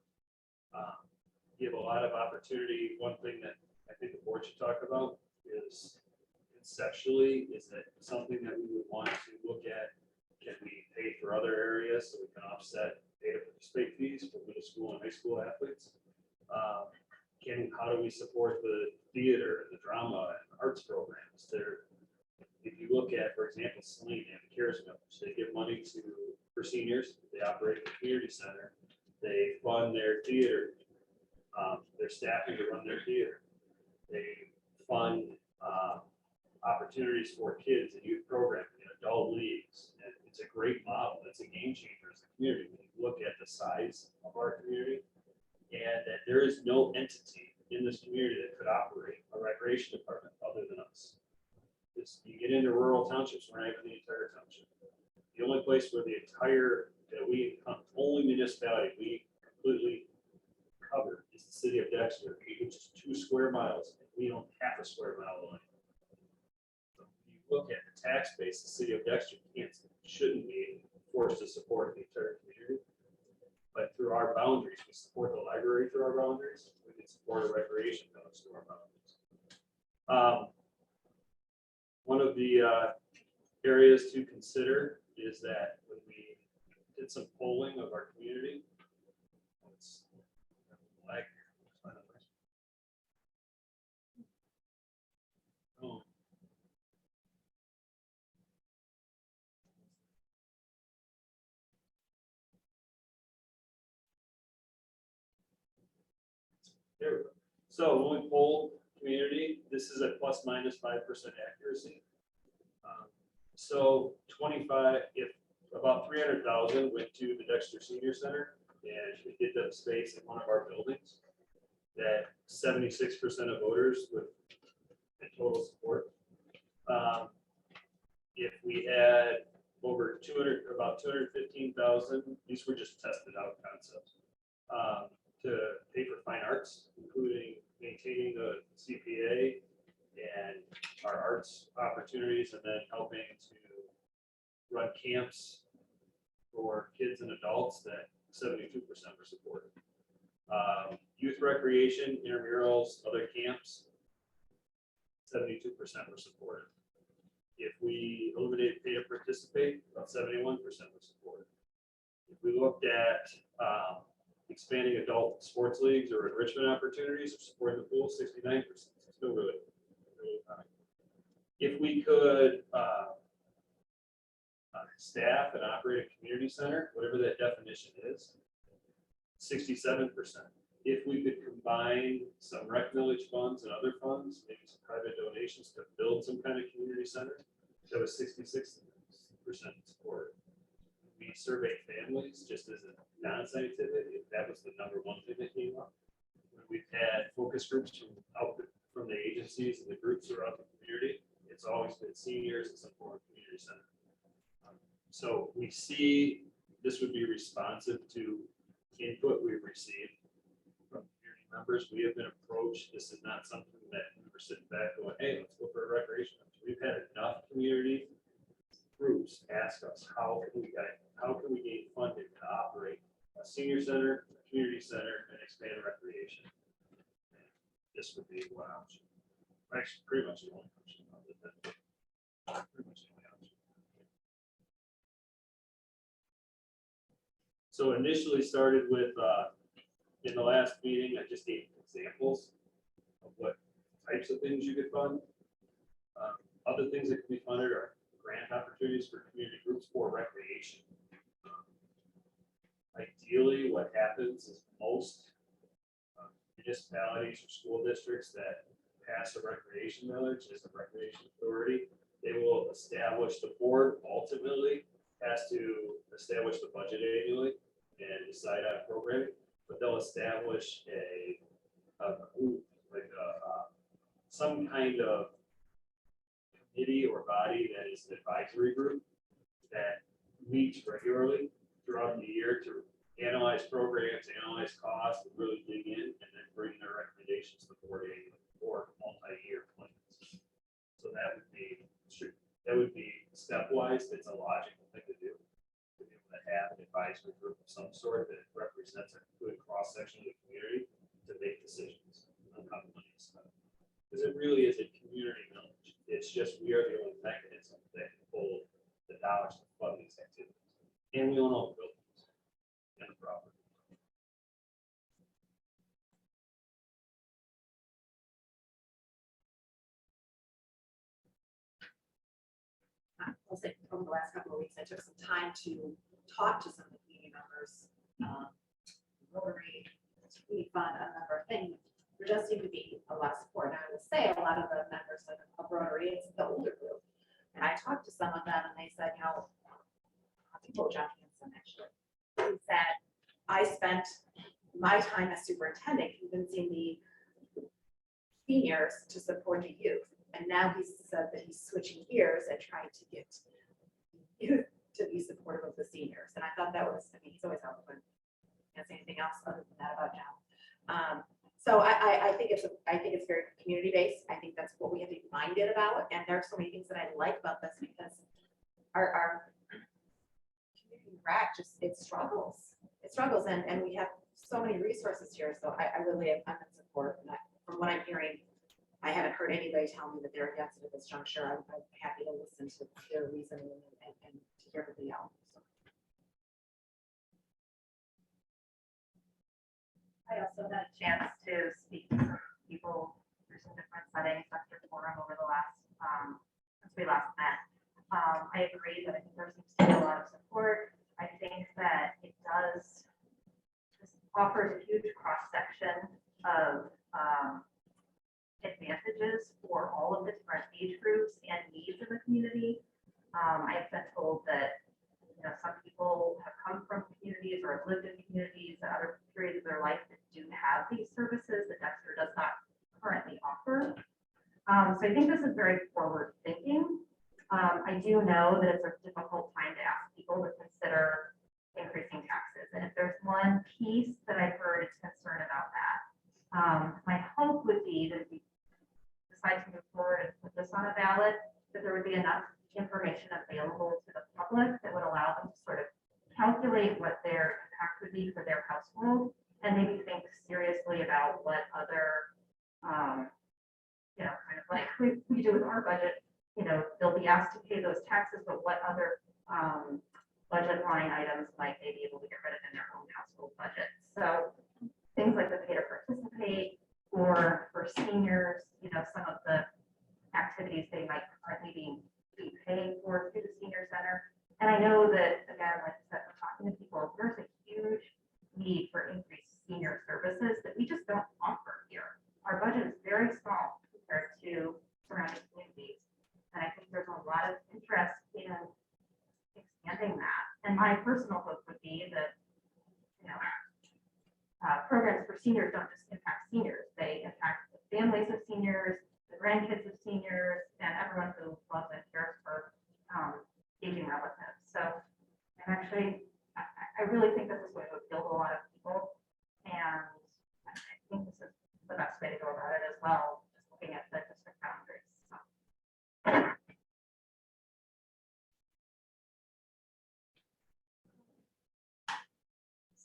Give a lot of opportunity. One thing that I think the board should talk about is conceptually, is that something that we would want to look at? Can we pay for other areas so we can offset pay to participate fees for middle school and high school athletes? How do we support the theater and the drama and arts programs? If you look at, for example, Saline and the CARES Village, they give money for seniors. They operate a community center. They fund their theater, their staffing to run their theater. They fund opportunities for kids and youth programming and adult leagues. And it's a great model. It's a game changer as a community. When you look at the size of our community, and that there is no entity in this community that could operate a recreation department other than us. You get into rural townships, we're not even the entire township. The only place where only municipality we completely cover is the city of Dexter, which is 2 square miles. And we own half a square mile of land. So if you look at the tax base, the city of Dexter shouldn't be forced to support the entire community. But through our boundaries, we support the library through our boundaries. We can support a recreation village through our boundaries. One of the areas to consider is that when we did some polling of our community, there we go. So when we polled community, this is a ±5% accuracy. So 25, if about 300,000 went to the Dexter Senior Center and we did the space in one of our buildings, that 76% of voters would in total support. If we had over 200, about 215,000, these were just tested out concepts, to pay for fine arts, including maintaining the CPA and our arts opportunities, and then helping to run camps for kids and adults, that 72% were supported. Youth recreation, intramurals, other camps, 72% were supported. If we eliminated pay to participate, about 71% were supported. If we looked at expanding adult sports leagues or enrichment opportunities or supporting the pool, 69%. Still really high. If we could staff and operate a community center, whatever that definition is, 67%. If we could combine some rec village funds and other funds, maybe some private donations to build some kind of community center, that was 66% support. We surveyed families just as a non-scientific, that was the number one thing that came up. We've had focus groups from the agencies and the groups around the community. It's always been seniors and some form of community center. So we see this would be responsive to input we've received from community members. We have been approached. This is not something that we were sitting back going, hey, let's go for a recreation. We've had enough community groups ask us, how can we gain funding to operate a senior center, a community center, and expand recreation? And this would be one option. Actually, pretty much the only option. Pretty much the only option. So initially started with, in the last meeting, I just gave examples of what types of things you could fund. Other things that can be funded are grant opportunities for community groups for recreation. Ideally, what happens is most municipalities or school districts that pass a recreation millage as a recreation authority, they will establish, the board ultimately has to establish the budget annually and decide on programming, but they'll establish a group, like some kind of committee or body that is an advisory group that meets regularly throughout the year to analyze programs, analyze costs, and really dig in, and then bring their recommendations to the board or multi-year plans. So that would be stepwise. It's a logical thing to do. To be able to have an advisory group of some sort that represents a good cross section of the community to make decisions on how the money is spent. Because it really is a community knowledge. It's just we are the only mechanism that can hold the dollars to fund these activities. And we own all the buildings and the property. I'll say over the last couple of weeks, I took some time to talk to some of the community members, Rotary, we fund a number of things. There does seem to be a lot of support. And I will say a lot of the members of Rotary, it's the older group. And I talked to some of them and they said, you know, John Hanson actually, he said, I spent my time as superintendent convincing the seniors to support the youth. And now he said that he's switching gears and trying to get youth to be supportive of the seniors. And I thought that was, I mean, he's always helpful. Can't say anything else other than that about John. So I think it's very community based. I think that's what we have to be minded about. And there are so many things that I like about this because our community rec it struggles. It struggles and we have so many resources here. So I really am in support. And from what I'm hearing, I haven't heard anybody tell me that they're against it at this juncture. I'm happy to listen to their reasoning and to hear everybody else. So. I also had a chance to speak to some people through some different settings, Dr. Forum over the last, since we last met. I agree that I think there seems to be a lot of support. I think that it does, this offers a huge cross-section of advantages for all of the different age groups and needs in the community. I've been told that, some people have come from communities or have lived in communities at other periods of their life that do have these services that Dexter does not currently offer. So I think this is very forward thinking. I do know that it's a difficult time to ask people to consider increasing taxes. And if there's one piece that I've heard is concern about that, my hope would be that if we decide to move forward and put this on a ballot, that there would be enough information available to the public that would allow them to sort of calculate what their impact would be for their household and maybe think seriously about what other, kind of like we do with our budget, they'll be asked to pay those taxes, but what other budget line items might they be able to get rid of in their own household budget? So things like the pay to participate, or for seniors, some of the activities they might currently be paying for through the senior center. And I know that, again, like I said, we're talking to people, there's a huge need for increased senior services that we just don't offer here. Our budget is very small compared to surrounding communities. And I think there's a lot of interest in expanding that. And my personal hope would be that, programs for seniors don't just impact seniors, they impact the families of seniors, the grandkids of seniors, and everyone who loves and cares for aging relatives. So I really think this is going to appeal to a lot of people. And I think this is the best way to go about it as well, just looking at the district boundaries. So.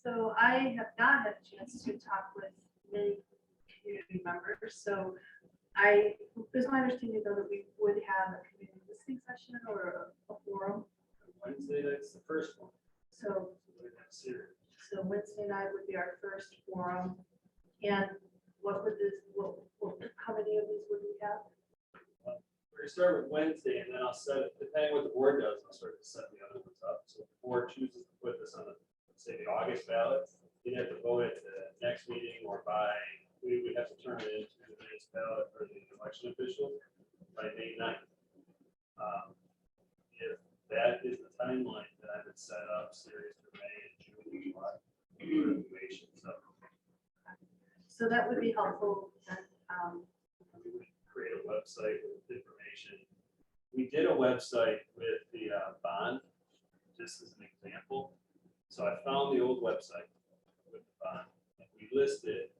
So I have not had a chance to talk with many community members, so it was my understanding though that we would have a community listening session or a forum. Wednesday, that's the first one. So Wednesday night would be our first forum. And how many of these would we have? We're gonna start with Wednesday, and then I'll set it, depending what the board does, I'll start to set the other ones up. So if the board chooses to put this on the, say, the August ballot, you'd have to vote at the next meeting, or we would have to turn it into the next ballot for the election officials by May 9th. If that is the timeline, then I would set up series for May and June, July, evaluation. So that would be helpful. We would create a website with information. We did a website with the bond, just as an example. So I found the old website with the bond, and we listed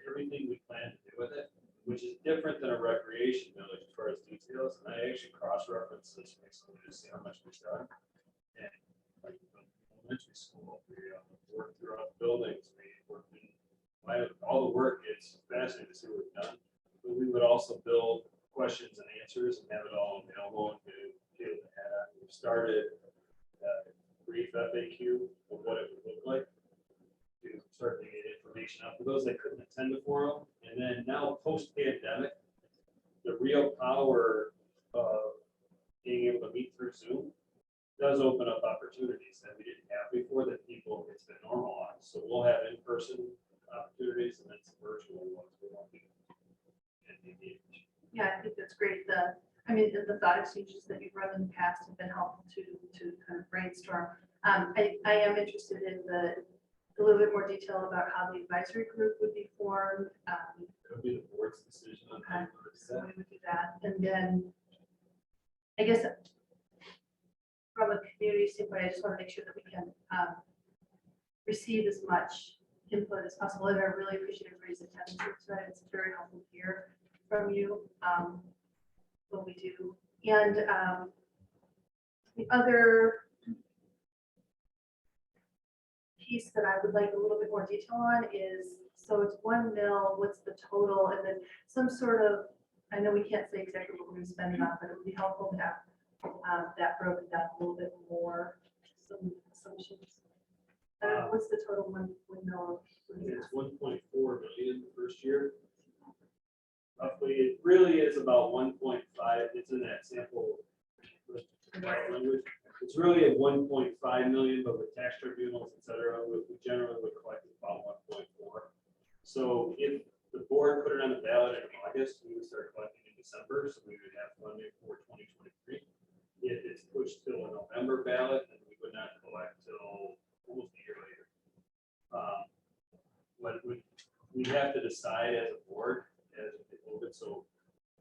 everything we plan to do with it, which is different than a recreation village as far as details. And I actually cross-referenced this recently to see how much we've done. And like the elementary school, we worked throughout the buildings, we worked in all the work. It's fascinating to see what we've done. But we would also build questions and answers and have it all available and be able to add on. We've started a brief FAQ of what it would look like to start to get information out for those that couldn't attend the forum. And then now post-pandemic, the real power of being able to meet through Zoom does open up opportunities that we didn't have before, that people, it's been normalized. So we'll have in-person opportunities and then some virtual ones. Yeah, I think that's great. The thought exchanges that you've run in the past have been helpful to kind of brainstorm. I am interested in a little bit more detail about how the advisory group would be formed. It would be the board's decision on how to do So that. we would do that. And then I guess from a community standpoint, I just want to make sure that we can receive as much input as possible. And I really appreciate everybody's attendance tonight. It's very helpful to hear from you what we do. And the other piece that I would like a little bit more detail on is, so it's 1 mil, what's the total? And then some sort of, I know we can't say exactly what we're going to spend it on, but it would be helpful to have that broken down a little bit more, some assumptions. What's the total 1 mil? It's 1.4 million the first year. Roughly, it really is about 1.5. It's in that sample language. It's really at 1.5 million, but with tax tribunals, et cetera, we generally would collect about 1.4. So if the board put it on the ballot in August, we would start collecting in December. So we would have funding for 2023. if it's pushed till a November ballot, then we would not collect till almost a year later. What we have to decide as a board, as we move it, so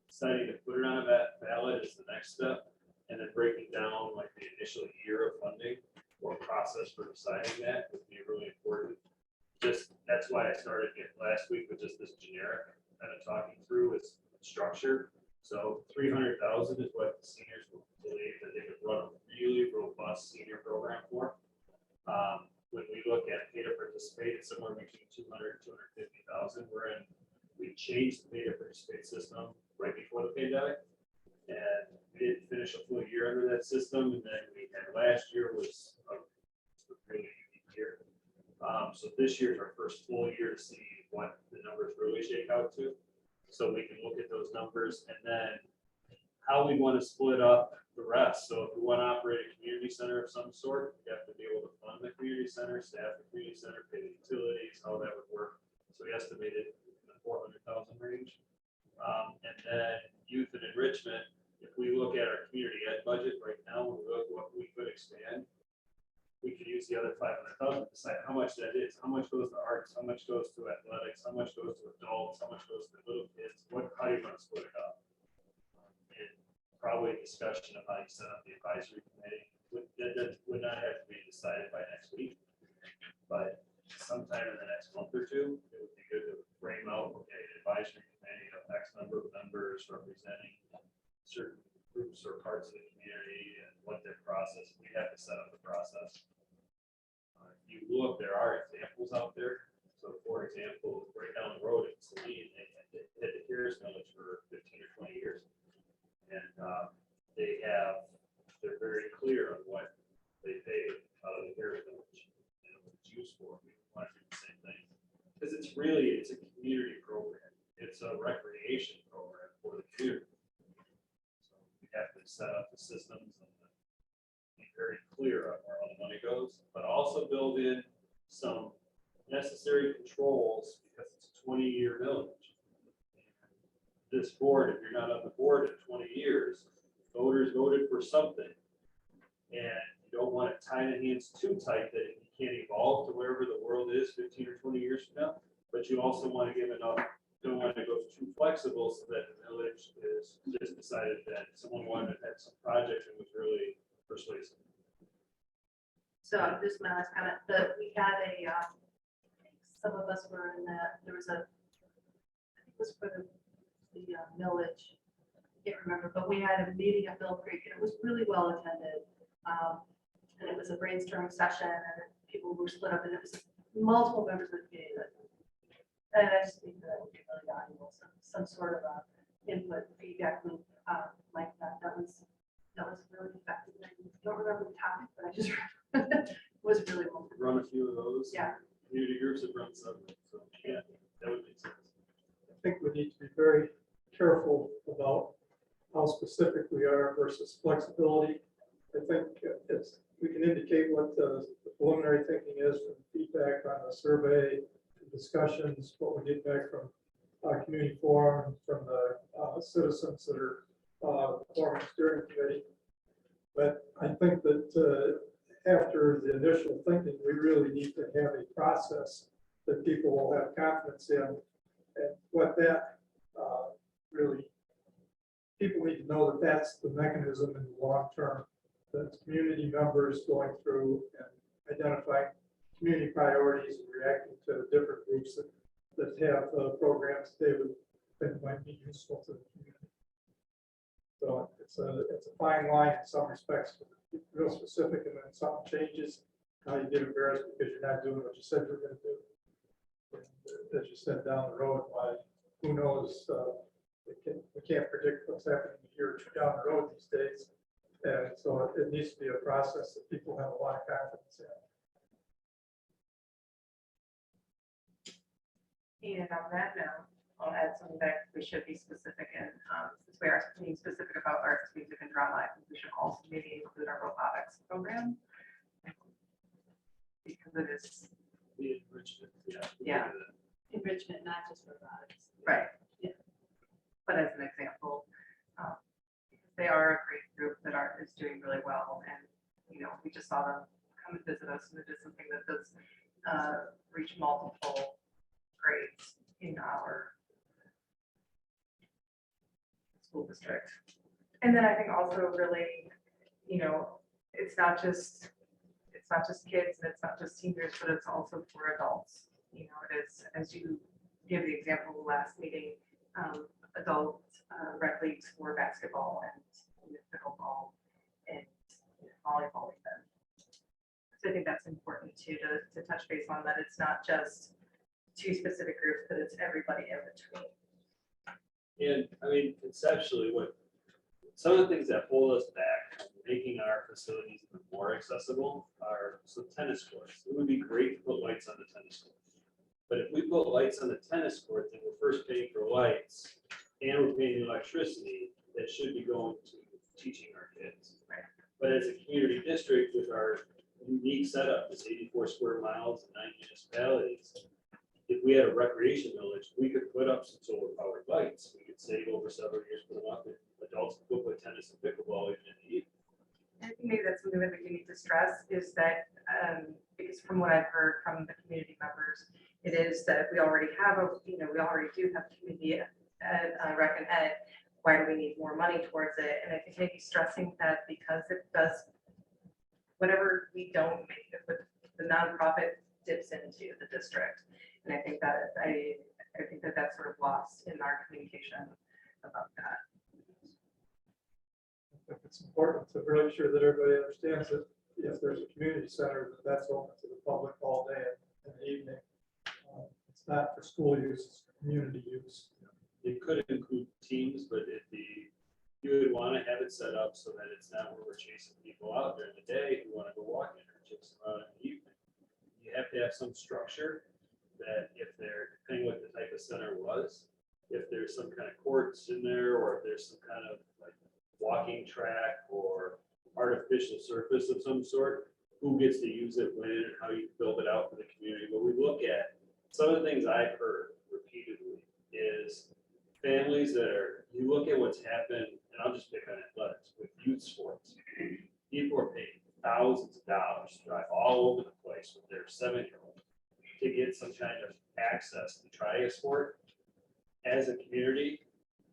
deciding to put it on a ballot is the next step, and then breaking down like the initial year of funding or process for deciding that would be really important. Just, that's why I started it last week with just this generic kind of talking through its structure. So 300,000 is what the seniors will believe that they could run a really robust senior program for. When we look at pay to participate, it's somewhere between 200 and 250,000. We changed the pay to participate system right before the pandemic. And we didn't finish a full year under that system. And then we had last year was a really unique year. So this year's our first full year to see what the numbers really shake out to. So we can look at those numbers and then how we want to split up the rest. So if we want to operate a community center of some sort, we have to be able to fund the community center, staff the community center, pay the utilities, how that would work. So we estimated in the 400,000 range. And then youth and enrichment, if we look at our community ed budget right now, when we look at what we could expand, we could use the other 500,000 to decide how much that is, how much goes to arts, how much goes to athletics, how much goes to adults, how much goes to little kids, how do you want to split it up? And probably a discussion of how you set up the advisory committee. That would not have to be decided by next week, but sometime in the next month or two, it would be good to frame out, okay, an advisory committee of X number of members representing certain groups or parts of the community and what their process, we have to set up the process. You look, there are examples out there. So for example, right down the road in Saline, they had the CARES village for 15 or 20 years. And they're very clear on what they pay out of the CARES village and what it's used for. We want to do the same thing. Because it's a community program. It's a recreation program for the community. So we have to set up the systems and be very clear on where all the money goes, but also build in some necessary controls because it's a 20-year millage. This board, if you're not on the board in 20 years, voters voted for something. And you don't want to tie the hands too tight that you can't evolve to wherever the world is 15 or 20 years from now. But you also want to give enough, don't want to go too flexible so that the village is just decided that someone wanted to have some project and was really persuasive. So this is my last comment, we had some of us were in that, there was I think it was for the millage, I can't remember, but we had a meeting at Mill Creek and it was really well attended. And it was a brainstorming session and people were split up and it was multiple members of the community. And I just think that would be really valuable, some sort of input, feedback loop like that. That was really effective. I don't remember the topic, but I just remember it was really well. Run a few of those. Yeah. Community groups have run some, so yeah, that would make sense. I think we need to be very careful about how specific we are versus flexibility. I think we can indicate what the preliminary thinking is from feedback on the survey, discussions, what we get back from community forum, from the citizens that are forming steering committee. But I think that after the initial thinking, we really need to have a process that people will have confidence in, and what that really, people need to know that that's the mechanism in the long term, that community members going through and identifying community priorities and reacting to different groups that have programs they would think might be useful to the community. So it's a fine line in some respects, real specific, and then something changes, now you get embarrassed because you're not doing what you said you were going to do. And as you said, down the road, why, who knows, we can't predict what's happening a year or two down the road these days. And so it needs to be a process that people have a lot of confidence in. And on that note, I'll add something that we should be specific in, since we are being specific about arts, music, and drama, I think we should also maybe include our robotics program. Because it is, The enrichment, yeah. Yeah. Enrichment, not just robotics. right. Yeah. But as an example, they are a great group that is doing really well. And, we just saw them come and visit us, and it is something that does reach multiple grades in our school district. And then I think also really, it's not just kids and it's not just seniors, but it's also for adults. It is, as you give the example of the last meeting, adult rec leagues for basketball and pickleball and volleyball even. So I think that's important too, to touch base on that. It's not just two specific groups, but it's everybody in between. And I mean, conceptually, some of the things that hold us back from making our facilities even more accessible are some tennis courts. It would be great to put lights on the tennis court. But if we put lights on the tennis court, then we're first paying for lights and we're paying electricity that should be going to teaching our kids. Right. But as a community district with our unique setup, this 84 square miles and 9 municipalities, if we had a recreation village, we could put up some solar powered lights. We could save over several years, put them up, and adults could go play tennis and pickleball even in the evening. I think maybe that's something that we do need to stress is that, because from what I've heard from the community members, it is that we already do have community rec and ed. Why do we need more money towards it? And I think maybe stressing that because it does, whatever we don't make it, but the nonprofit dips into the district. And I think that that's sort of lost in our communication about that. I think it's important to really sure that everybody understands that if there's a community center, that's open to the public all day in the evening. It's not for school use, it's for community use. It could include teams, but you would want to have it set up so that it's not where we're chasing people out during the day who want to go walking or chase them out in the evening. You have to have some structure that if they're, depending what the type of center was, if there's some kind of courts in there, or if there's some kind of like walking track or artificial surface of some sort, who gets to use it when and how you build it out for the community. But we look at some of the things I've heard repeatedly is families you look at what's happened, and I'll just pick on athletics with youth sports. People are paying thousands of dollars to drive all over the place with their 7-year-old to get some kind of access to try a sport. As a community,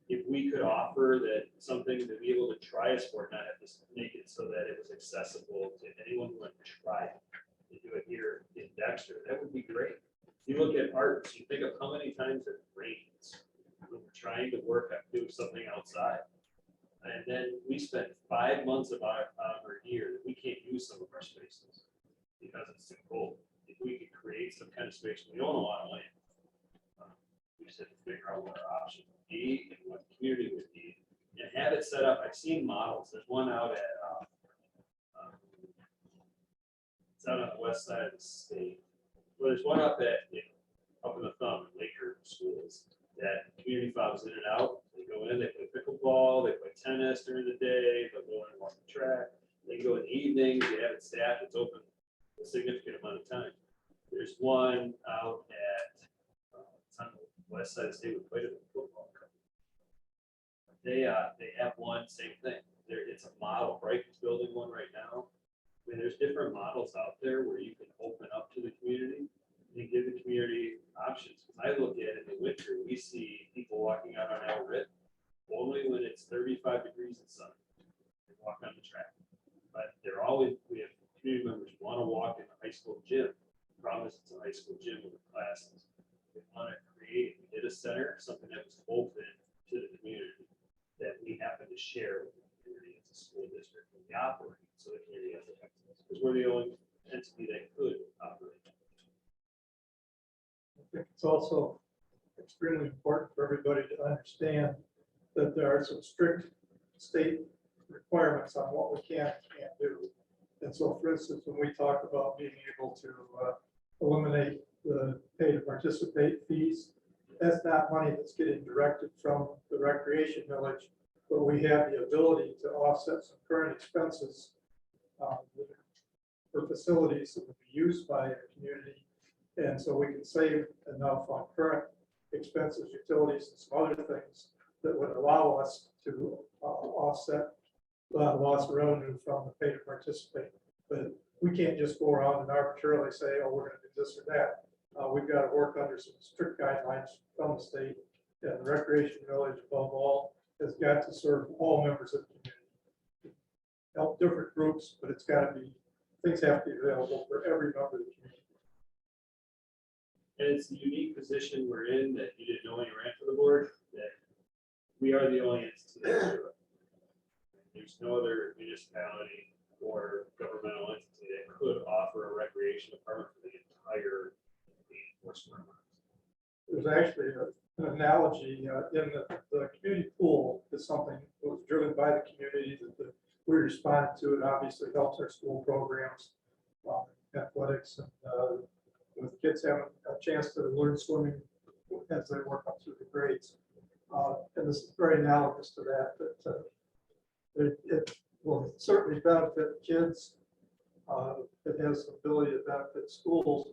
if we could offer that something to be able to try a sport, not have to make it so that it was accessible to anyone who wanted to try it, to do it here in Dexter, that would be great. You look at arts, you think of how many times it rains when we're trying to work on doing something outside. And then we spent 5 months of our year that we can't use some of our spaces because it's too cold. If we could create some kind of space, we own a lot of land. We just have to figure out what our options would be and what the community would need and have it set up. I've seen models. There's one out at, it's out on the west side of the state. Well, there's one up at, up in the thumb in Laker schools that community follows in and out. They go in, they play pickleball, they play tennis during the day, they'll go in and walk the track. They go in the evenings, they have it staffed, it's open a significant amount of time. There's one out at, it's on the west side of the state with quite a bit of football coverage. They have one, same thing. It's a model. Brighton's building one right now. I mean, there's different models out there where you can open up to the community and give the community options. When I look at it in the winter, we see people walking out on El Rit only when it's 35 degrees and sunny. They walk on the track. But we have community members who want to walk in the high school gym. Promise it's a high school gym with classes. We want to create, we did a center, something that was open to the community that we happen to share with the community as a school district and we operate. So the community has access because we're the only entity that could operate. I think it's also extremely important for everybody to understand that there are some strict state requirements on what we can and can't do. And so, for instance, when we talk about being able to eliminate the pay to participate fees, that's not money that's getting directed from the recreation village, but we have the ability to offset some current expenses for facilities that would be used by a community. And so we can save enough on current expenses, utilities, and some other things that would allow us to offset loss of revenue from the pay to participate. But we can't just go around and arbitrarily say, oh, we're gonna do this or that. We've got to work under some strict guidelines from the state, and the recreation village above all has got to serve all members of the community. Help different groups, but it's got to be, things have to be available for every member of the community. And it's a unique position we're in that you didn't know when you ran for the board, that we are the only entity that do it. There's no other municipality or governmental entity that could offer a recreation department for the entire 84 square miles. There's actually an analogy in the community pool is something that was driven by the community we responded to. It obviously helps our school programs, athletics, and with kids having a chance to learn swimming as they work up through the grades. And this is very analogous to that, it will certainly benefit kids. It has the ability to benefit schools,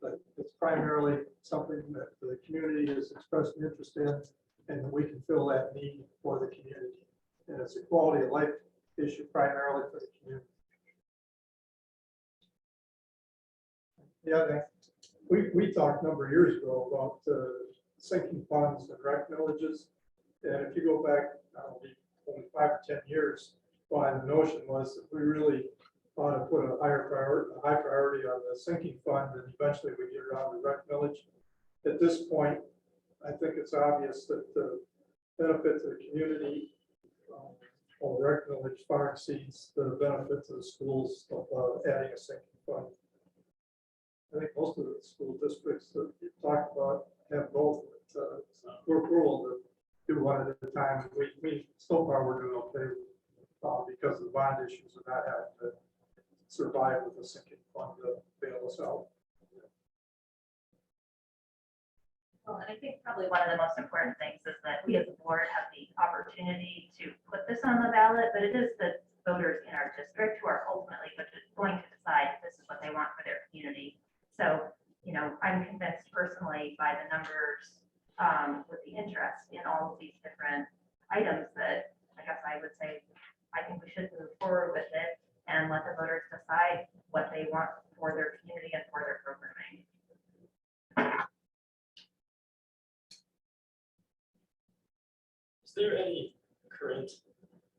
but it's primarily something that the community has expressed an interest in, and that we can fill that need for the community. And it's a quality of life issue primarily for the community. Yeah, we talked a number of years ago about sinking funds and rec villages. And if you go back, only 5 or 10 years, why the notion was that we really ought to put a high priority on the sinking fund, and eventually we get around the rec village. At this point, I think it's obvious that the benefit to the community of rec village far exceeds the benefit to the schools of adding a sinking fund. I think most of the school districts that you talked about have both. We're able to do one at a time. We so far we're doing okay because of the bond issues of not having to survive with a sinking fund to bail us out. Well, and I think probably one of the most important things is that we as a board have the opportunity to put this on the ballot, but it is the voters in our district who are ultimately going to decide if this is what they want for their community. So, I'm convinced personally by the numbers with the interest in all of these different items that I guess I would say, I think we should move forward with it and let the voters decide what they want for their community and for their programming. Is there any current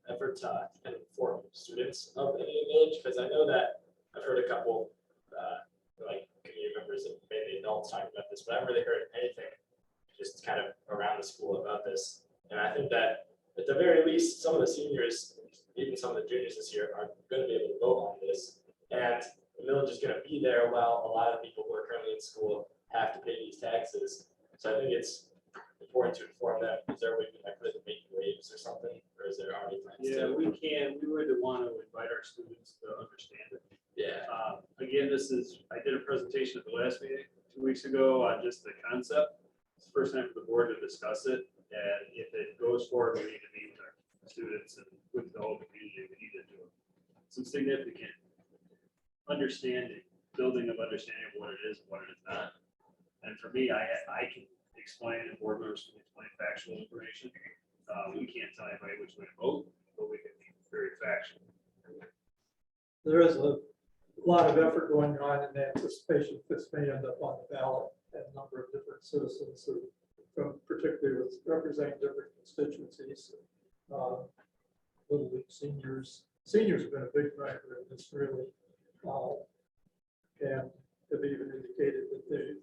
effort to kind of inform students of any village? Because I know that I've heard a couple like community members and maybe adults talking about this, but I haven't really heard anything just kind of around the school about this. And I think that at the very least, some of the seniors, even some of the juniors this year, are going to be able to vote on this. And the village is going to be there while a lot of people who are currently in school have to pay these taxes. So I think it's important to inform them. Is there a way we can put it in making waves or something? Or is there already plans? Yeah, we can. We would want to invite our students to understand it. Yeah. Again, I did a presentation at the last meeting 2 weeks ago on just the concept. It's the first time for the board to discuss it. And if it goes forward, we need to meet with our students and with the whole community. We need to do some significant building of understanding of what it is and what it is not. And for me, I can explain, and board members can explain factual information. We can't tell anybody which way to vote, but we can be very factual. There is a lot of effort going on in anticipation this may end up on the ballot, and a number of different citizens from particularly with representing different constituencies. Little League seniors have been a big driver in this really, and have even indicated that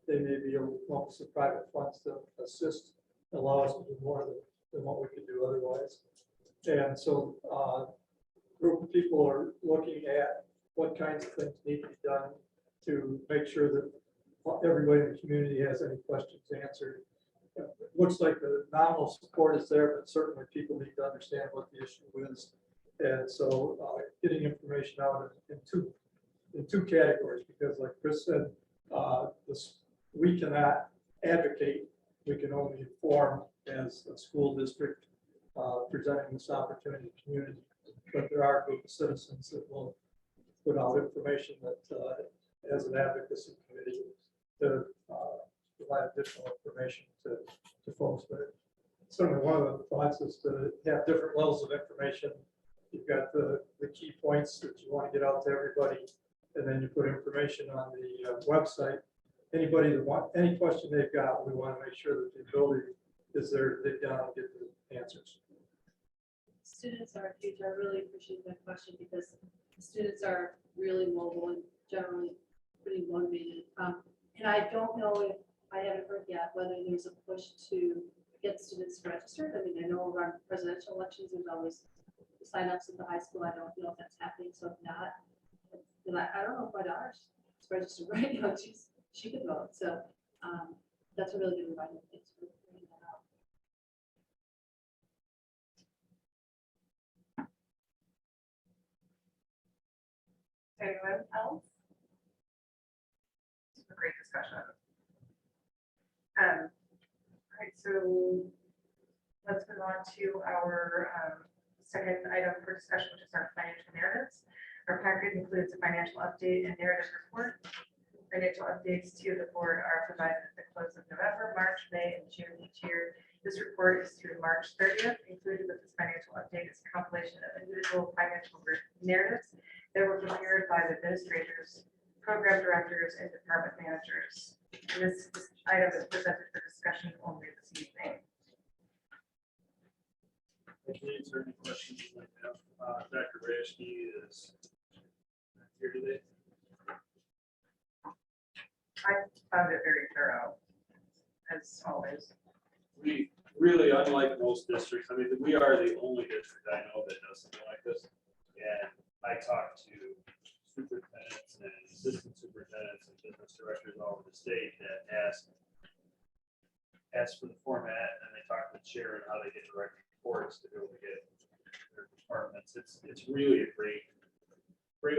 they may be able to come up with some private funds to assist, allow us to do more than what we could do otherwise. And so a group of people are looking at what kinds of things need to be done to make sure that everybody in the community has any questions answered. It looks like the nominal support is there, but certainly people need to understand what the issue is. And so getting information out in two categories, because like Chris said, we cannot advocate, we can only inform as a school district presenting this opportunity to the community. But there are a group of citizens that will put out information that as an advocacy committee to provide additional information to folks. But certainly one of the thoughts is to have different levels of information. You've got the key points that you want to get out to everybody, and then you put information on the website. Anybody that any question they've got, we want to make sure that the ability is there, they've got to get the answers. Students are huge. I really appreciate that question because the students are really mobile and generally pretty motivated. And I don't know if, I haven't heard yet whether there's a push to get students registered. I mean, I know around presidential elections, there's always signups at the high school. I don't know if that's happening, so if not, then I don't know if my daughter's registered right now. She could vote. So that's a really good reminder. Thanks for bringing that up. Anyone else? It's a great discussion. All right, so let's move on to our second item for discussion, which is our financial narratives. Our packet includes a financial update and narrative report. Financial updates to the board are provided at the close of November, March, May, and June each year. This report is through March 30th. Included with this financial update is a compilation of individual financial narratives that were prepared by the administrators, program directors, and department managers. And this item is presented for discussion only this evening. I can answer any questions you might have. Dr. Rashke is here today. I found it very thorough, as always. We really, unlike most districts, I mean, we are the only district I know that does something like this. And I talk to superintendents and assistant superintendents and business directors all over the state that ask for the format, and they talk to the chair and how they get direct reports to be able to get their departments. It's really a great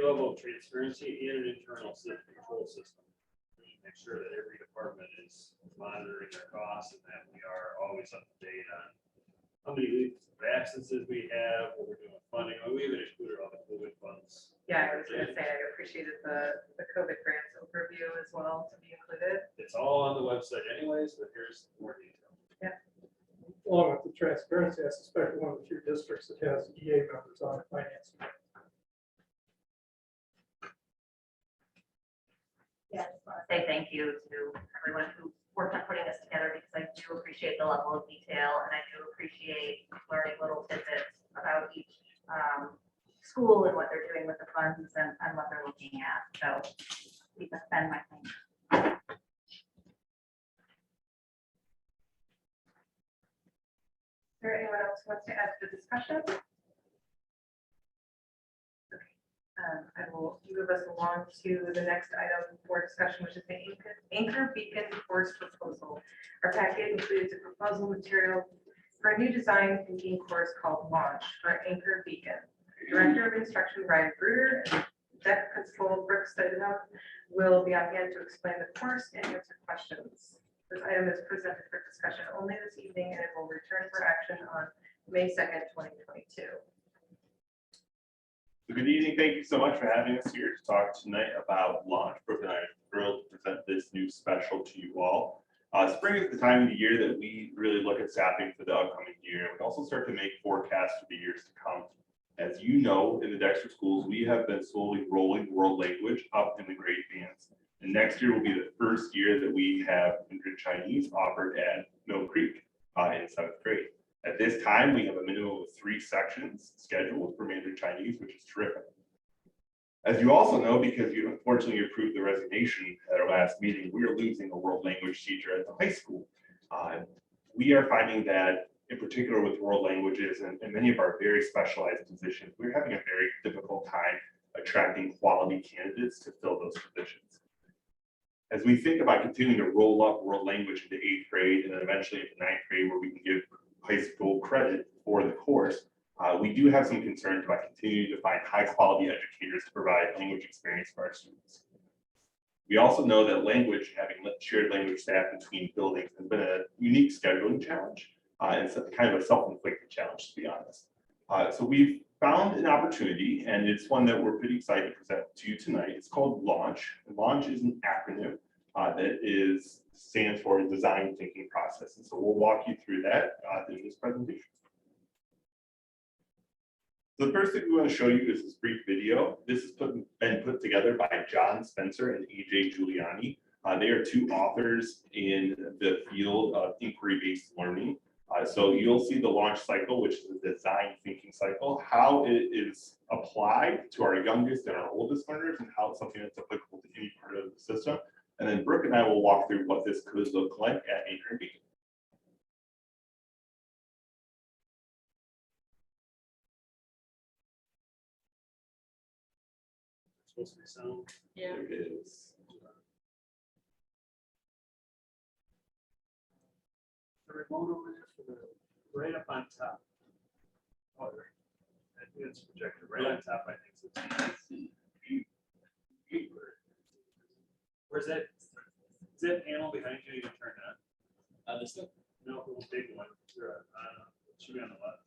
level of transparency and an internal control system. We make sure that every department is monitoring their costs and that we are always up to date on how many leaves of absences we have, what we're doing with funding. We even included all the COVID funds. Yeah, I was going to say, I appreciated the COVID grants overview as well to be included. It's all on the website anyways, but here's more detail. Along with the transparency, I suspect one of the few districts that has EA members on the finance. Yeah, I just want to say thank you to everyone who worked on putting this together because I do appreciate the level of detail and I do appreciate learning little tidbits about each school and what they're doing with the funds and what they're looking at. So we can spend my time. Is there anyone else who wants to add to the discussion? I will move us along to the next item for discussion, which is the Anchor Beacon course proposal. Our packet includes a proposal material for a new design thinking course called Launch for Anchor Beacon. Director of Instruction Brian Bruder and Deck Principal Brooke Stedenow will be on hand to explain the course and answer questions. This item is presented for discussion only this evening and it will return for action on May 2nd, 2022. Good evening. Thank you so much for having us here to talk tonight about Launch. Brooke and I are thrilled to present this new special to you all. Spring is the time of the year that we really look at staffing for the upcoming year. We also start to make forecasts for the years to come. As you know, in the Dexter schools, we have been slowly rolling world language up in the grade bands. And next year will be the first year that we have Mandarin Chinese offered at Mill Creek in 7th grade. At this time, we have a minimum of 3 sections scheduled for Mandarin Chinese, which is terrific. As you also know, because you unfortunately approved the resignation at our last meeting, we are losing a world language teacher at the high school. We are finding that, in particular with world languages and many of our very specialized positions, we're having a very difficult time attracting quality candidates to fill those positions. As we think about continuing to roll up world language into 8th grade and then eventually into 9th grade where we can give high school credit for the course, we do have some concerns about continuing to find high quality educators to provide language experience for our students. We also know that language, having shared language staff between buildings has been a unique scheduling challenge and kind of a self-inflicted challenge, to be honest. So we've found an opportunity, and it's one that we're pretty excited to present to you tonight. It's called Launch. And Launch is an acronym that stands for design thinking process. And so we'll walk you through that in this presentation. The first thing we want to show you is this brief video. This has been put together by John Spencer and AJ Giuliani. They are two authors in the field of inquiry-based learning. So you'll see the launch cycle, which is the design thinking cycle, how it is applied to our youngest and our oldest learners, and how it's something that's applicable to any part of the system. And then Brooke and I will walk through what this could look like at Anchor Beacon. Supposed to be sound. There it is. The remote over there for the, right up on top. Oh, right. I think it's projected right on top, I think. So where's that? Is that panel behind you? You can turn on. This thing? No, the big one. Sure, it should be on the left.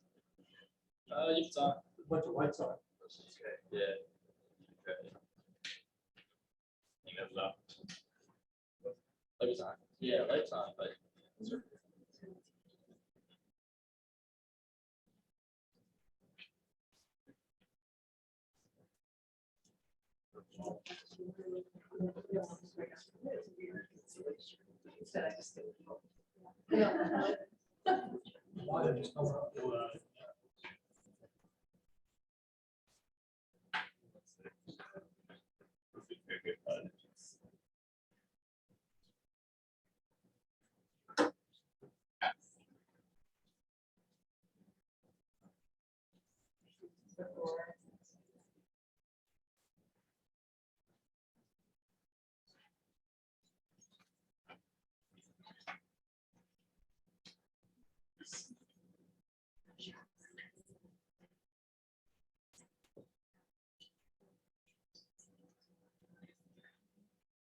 You can talk. A bunch of lights on. Okay. Yeah. Hang those up. Lights on. Yeah, lights on, but. Instead, I just didn't. Why did it just come up?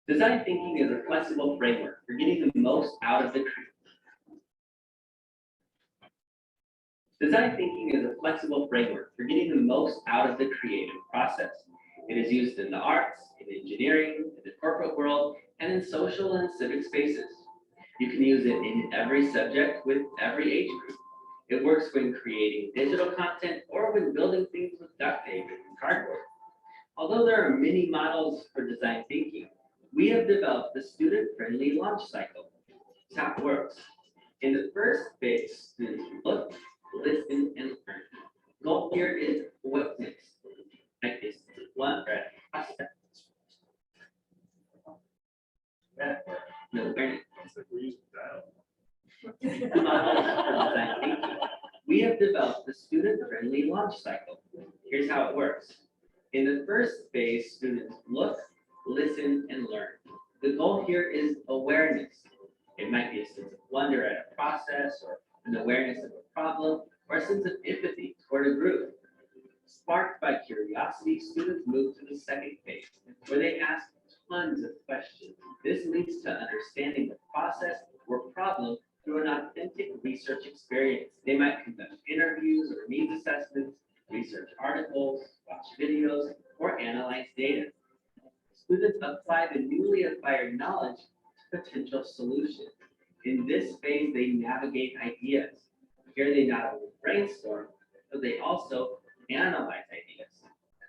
Design thinking is a flexible framework for getting the most out of the Design thinking is a flexible framework for getting the most out of the creative process. It is used in the arts, in engineering, in the corporate world, and in social and civic spaces. You can use it in every subject with every age group. It works when creating digital content or when building things with duct tape and cardboard. Although there are many models for design thinking, we have developed the student-friendly launch cycle. It's how it works. In the first phase, students look, listen, and learn. Goal here is awareness. Like this one process. No awareness. It's like we're using dial. Models for design thinking. We have developed the student-friendly launch cycle. Here's how it works. In the first phase, students look, listen, and learn. The goal here is awareness. It might be a sense of wonder at a process, or an awareness of a problem, or a sense of empathy toward a group. Sparked by curiosity, students move to the second phase, where they ask tons of questions. This leads to understanding the process or problem through an authentic research experience. They might conduct interviews or needs assessments, research articles, watch videos, or analyze data. Students apply the newly acquired knowledge to potential solutions. In this phase, they navigate ideas. Here they not only brainstorm, but they also analyze ideas,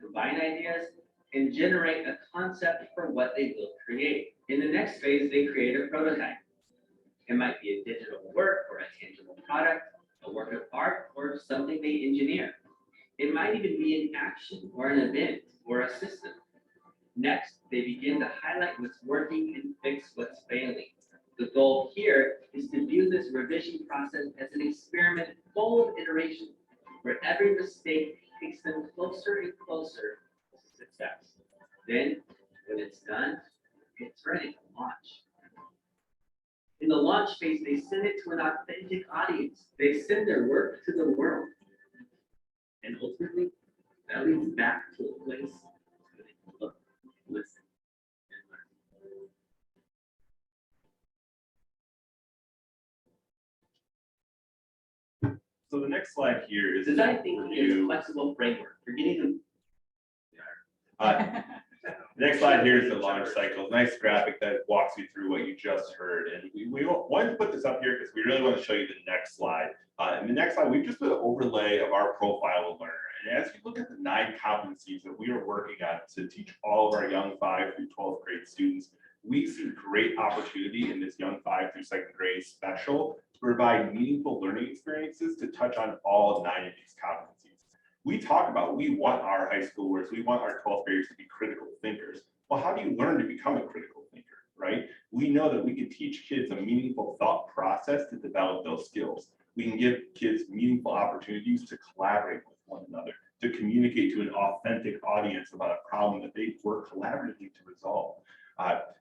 combine ideas, and generate a concept for what they will create. In the next phase, they create a prototype. It might be a digital work or a tangible product, a work of art, or something they engineer. It might even be an action or an event or a system. Next, they begin to highlight what's working and fix what's failing. The goal here is to view this revision process as an experiment full of iteration, where every mistake takes them closer and closer to success. Then, when it's done, it's ready to launch. In the launch phase, they send it to an authentic audience. They send their work to the world. And ultimately, that leads back to a place where they can look, listen, and learn. So the next slide here is Design thinking is a flexible framework for getting them. The next slide here is the launch cycle. Nice graphic that walks you through what you just heard. And we wanted to put this up here because we really want to show you the next slide. In the next slide, we've just put an overlay of our profile of learner. And as you look at the 9 competencies that we are working on to teach all of our young 5 through 12th grade students, we see great opportunity in this young 5 through 2nd grade special to provide meaningful learning experiences to touch on all 9 of these competencies. We talk about, we want our high schoolers, we want our 12th graders to be critical thinkers. Well, how do you learn to become a critical thinker, right? We know that we can teach kids a meaningful thought process to develop those skills. We can give kids meaningful opportunities to collaborate with one another, to communicate to an authentic audience about a problem that they work collaboratively to resolve.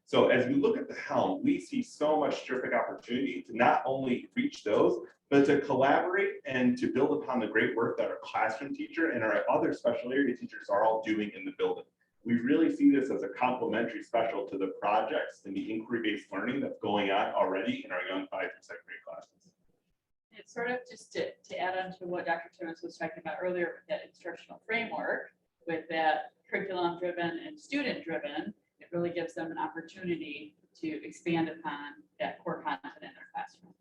So as we look at the helm, we see so much terrific opportunity to not only reach those, but to collaborate and to build upon the great work that our classroom teacher and our other special area teachers are all doing in the building. We really see this as a complementary special to the projects and the inquiry-based learning that's going on already in our young 5 through 2nd grade classes. It's sort of just to add on to what Dr. Timmons was talking about earlier with that instructional framework, with that curriculum driven and student driven, it really gives them an opportunity to expand upon that core content in their classroom.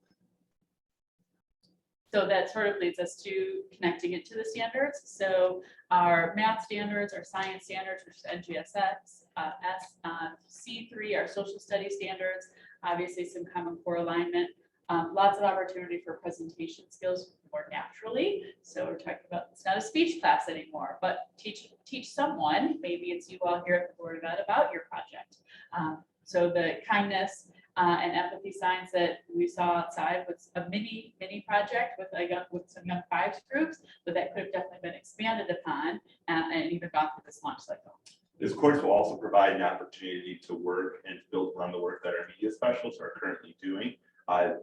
So that sort of leads us to connecting it to the standards. So our math standards, our science standards, which is NGSS, C3, our social studies standards, obviously some common core alignment. Lots of opportunity for presentation skills more naturally. So we're talking about, it's not a speech class anymore, but teach someone, maybe it's you all here at the Board of Ed, about your project. So the kindness and empathy signs that we saw outside was a mini project with some young 5s groups, but that could have definitely been expanded upon and even gone through this launch cycle. This course will also provide an opportunity to work and to build upon the work that our media specialists are currently doing.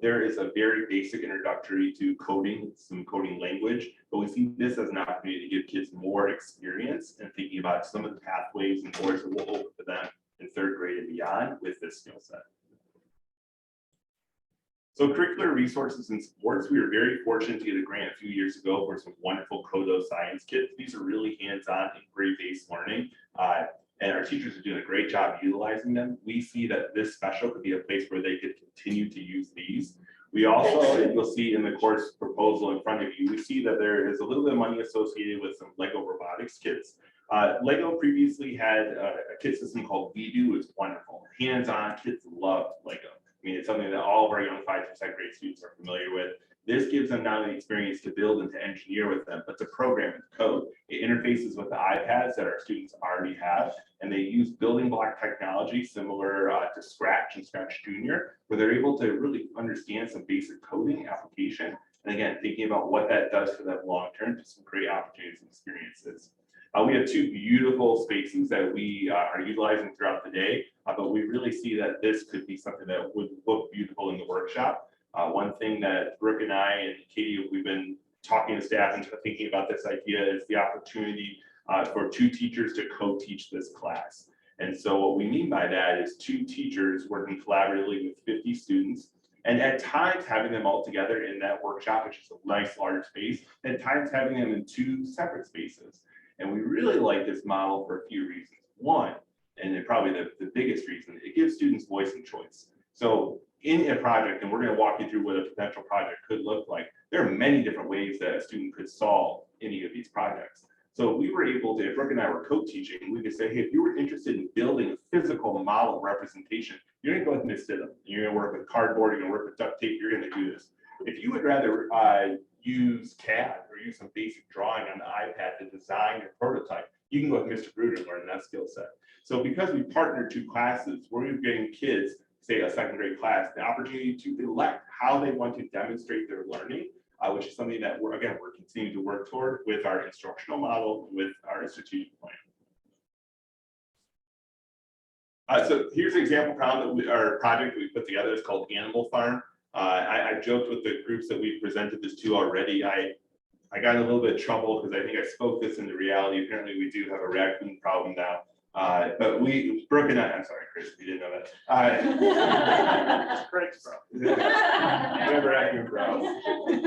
There is a very basic introductory to coding, some coding language, but we see this as an opportunity to give kids more experience in thinking about some of the pathways and doors that will open for them in 3rd grade and beyond with this skill set. So curricular resources and supports, we were very fortunate to get a grant a few years ago for some wonderful Kodo science kits. These are really hands-on inquiry-based learning. And our teachers are doing a great job utilizing them. We see that this special could be a place where they could continue to use these. We also, you'll see in the course proposal in front of you, we see that there is a little bit of money associated with some Lego robotics kits. Lego previously had a kit system called WeDo. It's wonderful. Hands-on, kids love Lego. I mean, it's something that all of our young 5 through 2nd grade students are familiar with. This gives them not only the experience to build and to engineer with them, but to program and code. It interfaces with the iPads that our students already have, and they use building block technology similar to Scratch and Scratch Junior, where they're able to really understand some basic coding application. And again, thinking about what that does for them long-term to some great opportunities and experiences. We have 2 beautiful spaces that we are utilizing throughout the day, but we really see that this could be something that would look beautiful in the workshop. One thing that Brooke and I and Katie, we've been talking to staff and thinking about this idea is the opportunity for 2 teachers to co-teach this class. And so what we mean by that is 2 teachers working collaboratively with 50 students, and at times having them all together in that workshop, which is a nice large space, and at times having them in 2 separate spaces. And we really like this model for a few reasons. One, and probably the biggest reason, it gives students voice and choice. So in a project, and we're going to walk you through what a potential project could look like, there are many different ways that a student could solve any of these projects. So we were able to, if Brooke and I were co-teaching, we could say, hey, if you were interested in building a physical model representation, you're going to go with Miss Stidham. You're going to work with cardboard, you're going to work with duct tape, you're going to do this. If you would rather use CAD or use some basic drawing on the iPad to design your prototype, you can go with Mr. Bruder and learn that skill set. So because we partnered 2 classes, we're getting kids, say a 2nd grade class, the opportunity to elect how they want to demonstrate their learning, which is something that we're continuing to work toward with our instructional model, with our strategic plan. So here's an example problem that our project we put together is called Animal Farm. I joked with the groups that we presented this to already. I got in a little bit of trouble because I think I spoke this into reality. Apparently we do have a raccoon problem now. But Brooke and I, I'm sorry, Chris, if you didn't know that. Craig's problem. Remember raccoon problem.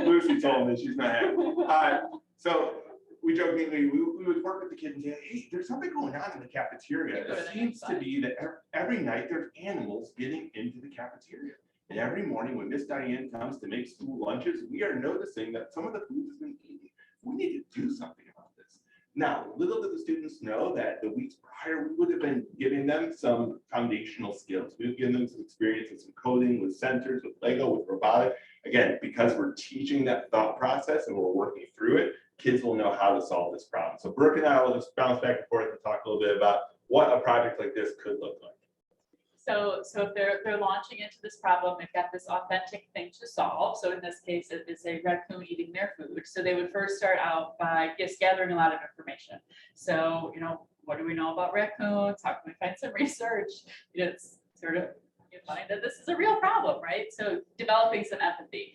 Lucy told me she's not happy. So we jokingly, we would work with the kids and say, hey, there's something going on in the cafeteria. Go to It the seems next to be that every night there's animals getting into the cafeteria. And every morning when Miss Diane comes to make school lunches, we are noticing that some of the food has been eaten. We need to do something about this. Now, little did the students know that the weeks prior, we would have been giving them some foundational skills. We would give them some experience with some coding, with sensors, with Lego, with robotics. Again, because we're teaching that thought process and we're working through it, kids will know how to solve this problem. So Brooke and I will just bounce back and forth and talk a little bit about what a project like this could look like. So if they're launching into this problem, they've got this authentic thing to solve. So in this case, it is a raccoon eating their food. So they would first start out by just gathering a lot of information. So, what do we know about raccoons? How can we find some research? It's sort of, you find that this is a real problem, right? So developing some empathy.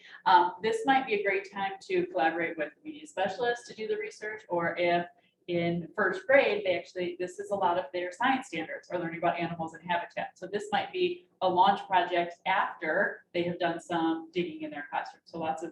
This might be a great time to collaborate with media specialists to do the research, or if in first grade, this is a lot of their science standards, are learning about animals and habitat. So this might be a launch project after they have done some digging in their classroom. So lots of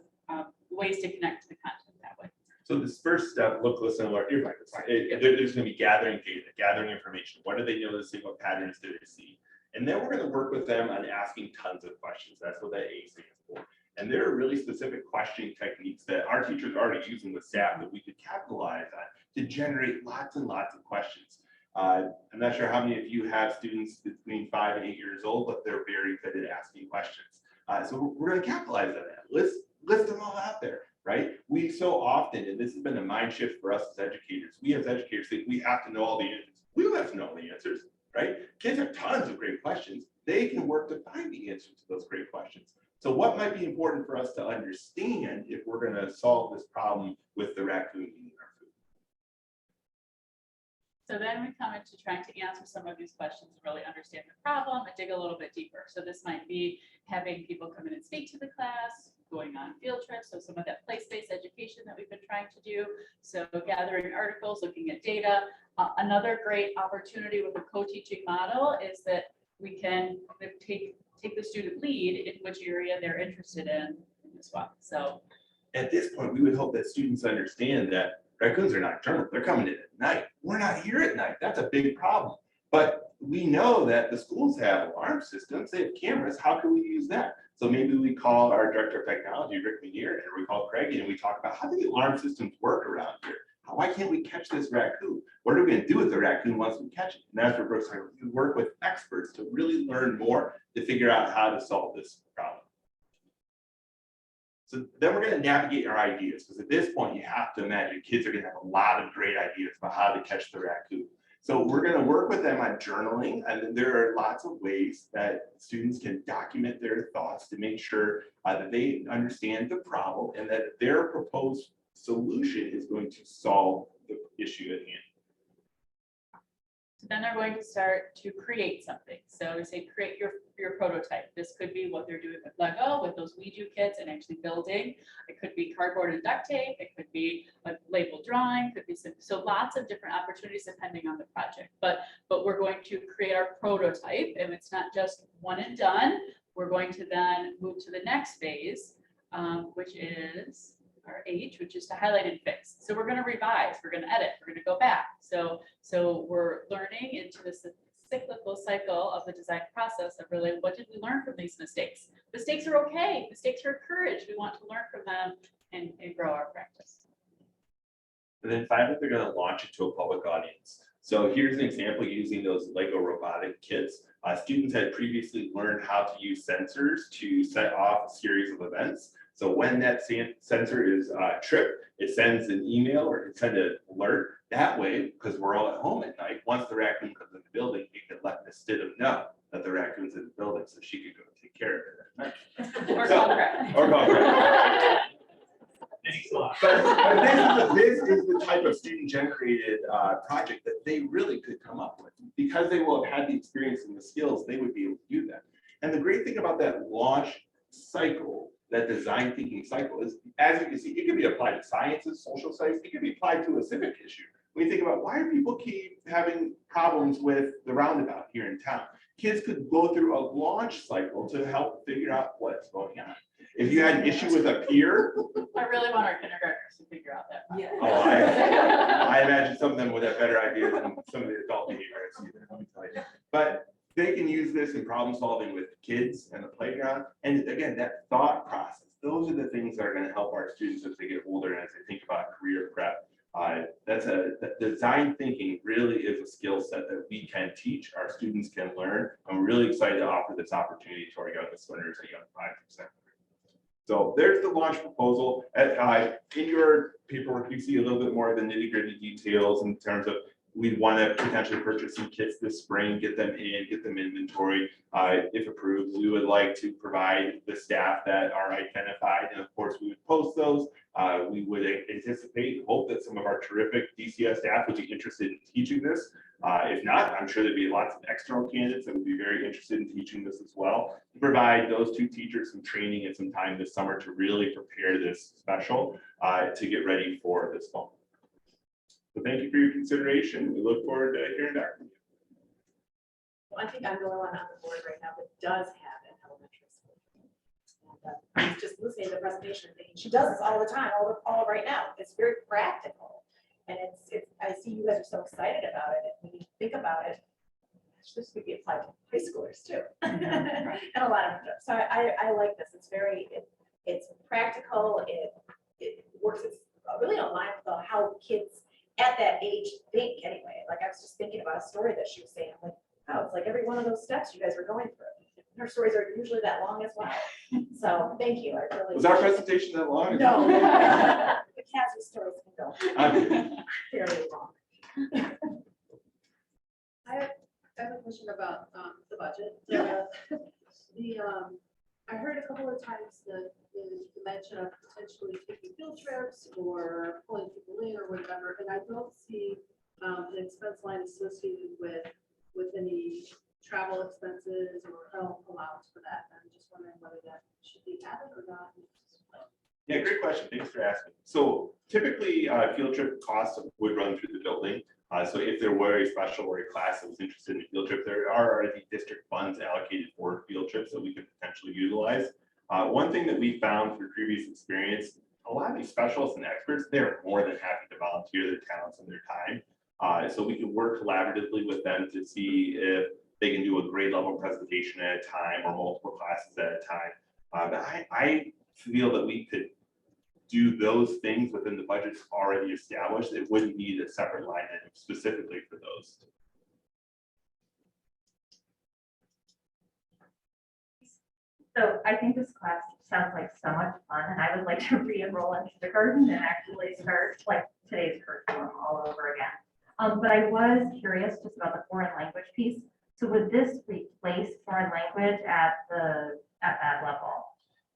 ways to connect to the content that way. So this first step, look, listen, learn. You're right. There's going to be gathering data, gathering information. What do they notice? What patterns do they see? And then we're going to work with them on asking tons of questions. That's what that A stands for. And there are really specific questioning techniques that our teachers are already using with staff that we could capitalize on to generate lots and lots of questions. I'm not sure how many of you have students between 5 and 8 years old, but they're very good at asking questions. So we're going to capitalize on that. List them all out there, right? We so often, and this has been a mind shift for us as educators, we as educators think we have to know all the answers. We don't have to know all the answers, right? Kids have tons of great questions. They can work to find the answers to those great questions. So what might be important for us to understand if we're going to solve this problem with the raccoon eating our food? So then we come into trying to answer some of these questions and really understand the problem and dig a little bit deeper. So this might be having people come in and speak to the class, going on field trips, so some of that place-based education that we've been trying to do. So gathering articles, looking at data. Another great opportunity with a co-teaching model is that we can take the student lead in which area they're interested in as well. So at this point, we would hope that students understand that raccoons are nocturnal. They're coming in at night. We're not here at night. That's a big problem. But we know that the schools have alarm systems. They have cameras. How can we use that? So maybe we call our director of technology, Rick McNear, or we call Craig, and we talk about how do the alarm systems work around here? Why can't we catch this raccoon? What are we going to do with the raccoon once we catch it? And that's where Brooke's saying we work with experts to really learn more to figure out how to solve this problem. So then we're going to navigate our ideas, because at this point you have to imagine kids are going to have a lot of great ideas about how to catch the raccoon. So we're going to work with them on journaling, and there are lots of ways that students can document their thoughts to make sure that they understand the problem and that their proposed solution is going to solve the issue at hand. So then they're going to start to create something. So we say create your prototype. This could be what they're doing with Lego, with those We Do kits and actually building. It could be cardboard and duct tape. It could be a label drawing, could be some, so lots of different opportunities depending on the project. But we're going to create our prototype, and it's not just one and done. We're going to then move to the next phase, which is our H, which is to highlight and fix. So we're going to revise, we're going to edit, we're going to go back. So we're learning into this cyclical cycle of the design process of really what did we learn from these mistakes? Mistakes are okay. Mistakes are encouraged. We want to learn from them and grow our practice. And then finally, they're going to launch it to a public audience. So here's an example using those Lego robotic kits. Students had previously learned how to use sensors to set off a series of events. So when that sensor is tripped, it sends an email or it sends an alert. That way, because we're all at home at night, once the raccoon comes in the building, you can let the student know that the raccoon's in the building so she could go take care of it at night. Or contract. Or contract. Thanks a lot. But this is the type of student-generated project that they really could come up with. Because they will have had the experience and the skills, they would be able to do that. And the great thing about that launch cycle, that design thinking cycle, is, as you can see, it can be applied to sciences, social science, it can be applied to a civic issue. When you think about why do people keep having problems with the roundabout here in town, kids could go through a launch cycle to help figure out what's going on. If you had an issue with a peer, I really want our kindergartners to figure out that. part. oh, I imagine some of them would have better ideas than some of the adult behavior I see there, let me tell you. But they can use this in problem solving with kids and the playground. And again, that thought process, those are the things that are going to help our students as they get older and as they think about career prep. That design thinking really is a skill set that we can teach, our students can learn. I'm really excited to offer this opportunity to our youngest learners at Young 5%. So there's the launch proposal. In your paperwork, you see a little bit more of the nitty gritty details in terms of we want to potentially purchase some kits this spring, get them inventory. If approved, we would like to provide the staff that are identified, and of course, we would post those. We would anticipate, hope that some of our terrific DCS staff would be interested in teaching this. If not, I'm sure there'd be lots of external candidates that would be very interested in teaching this as well. Provide those two teachers some training and some time this summer to really prepare this special to get ready for this fall. So thank you for your consideration. We look forward to hearing back from you. Well, I think I'm the only one on the board right now that does have an elementary school. And I was just listening to the presentation, thinking, she does this all the time, all right now. It's very practical. And I see you guys are so excited about it. And when you think about it, this could be applied to high schoolers too. And a lot of them. So I like this. It's it's practical. It works. It's really aligned with how kids at that age think anyway. Like I was just thinking about a story that she was saying. I'm like, oh, it's like every one of those steps you guys are going through. Her stories are usually that long as well. So thank you. I really Was our presentation that long? No. The Cassie stories can go fairly long. I have a question about the budget. I heard a couple of times the mention of potentially taking field trips or pulling people in or whatever, and I don't see an expense line associated with any travel expenses or health allowance for that. I'm just wondering whether that should be added or not. Yeah, great question. Thanks for asking. So typically, field trip costs would run through the building. So if there were a special or a class that was interested in a field trip, there are already district funds allocated for field trips that we could potentially utilize. One thing that we found through previous experience, a lot of these specialists and experts, they're more than happy to volunteer their talents and their time. So we can work collaboratively with them to see if they can do a grade level presentation at a time or multiple classes at a time. But I feel that we could do those things within the budgets already established. It wouldn't need a separate line item specifically for those. So I think this class sounds like so much fun, and I would like to re-enroll in kindergarten and actually start like today's curriculum all over again. But I was curious just about the foreign language piece. So would this replace foreign language at that level?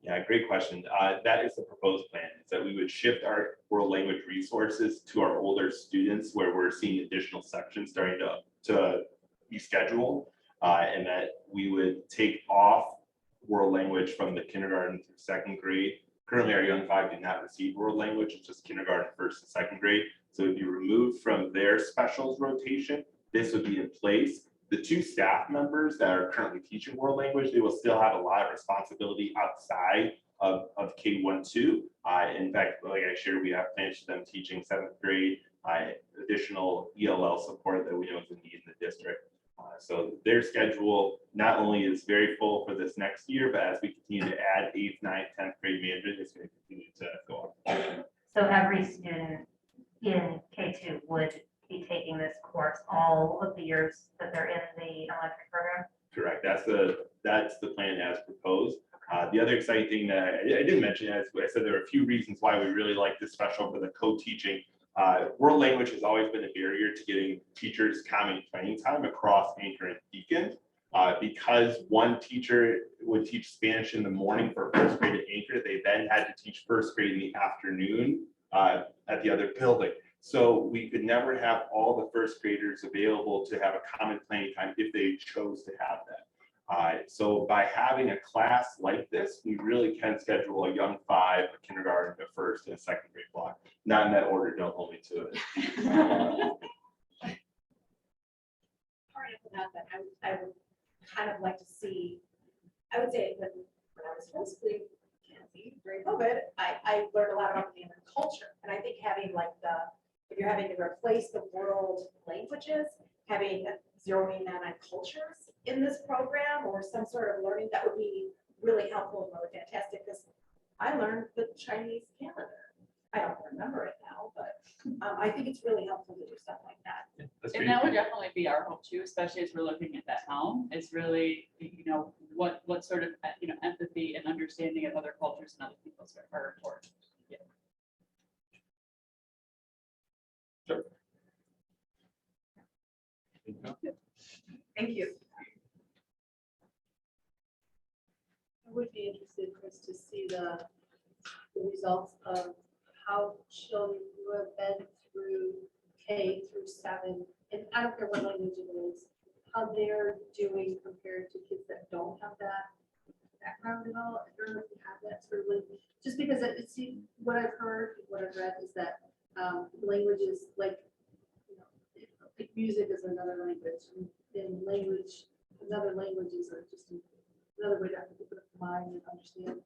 Yeah, great question. That is the proposed plan, is that we would shift our world language resources to our older students where we're seeing additional sections starting to be scheduled, and that we would take off world language from the kindergarten through second grade. Currently, our Young 5 do not receive world language, it's just kindergarten, first and second grade. So it would be removed from their specials rotation. This would be in place. The two staff members that are currently teaching world language, they will still have a lot of responsibility outside of K-1-2. In fact, like I shared, we have plans for them teaching seventh grade, additional ELL support that we know is a need in the district. So their schedule not only is very full for this next year, but as we continue to add 8th, 9th, 10th grade management, it's going to continue to go up. So every student in K2 would be taking this course all of the years that they're in the elementary program? Correct. That's the plan as proposed. The other exciting thing that I didn't mention, as I said, there are a few reasons why we really like this special for the co-teaching. World language has always been a barrier to getting teachers common training time across Anchor and Beacon. Because one teacher would teach Spanish in the morning for first grade at Anchor, they then had to teach first grade in the afternoon at the other building. So we could never have all the first graders available to have a common planning time if they chose to have that. So by having a class like this, we really can schedule a Young 5, a kindergarten, a first, and a second grade block. Not in that order, don't hold me to it. Part of that, I would kind of like to see, I would say when I was homeschooling kids, fluency during COVID, I learned a lot about the Mandarin culture. And I think having like if you're having to replace the world languages, having zeroing in on cultures in this program or some sort of learning, that would be really helpful and really fantastic, because I learned the Chinese calendar. I don't remember it now, but I think it's really helpful to do stuff like that. And that would definitely be our hope too, especially as we're looking at that helm, is really, what sort of, empathy and understanding of other cultures and other people's are important. Yeah. Thank you. I would be interested, Chris, to see the results of how children who have been through K through 7, and I don't care what language it is, how they're doing compared to kids that don't have that background at all. I don't know if you have that sort of language, just because it's what I've heard, what I've read is that languages like, like music is another language, and other languages are just another way to put it in mind and understand.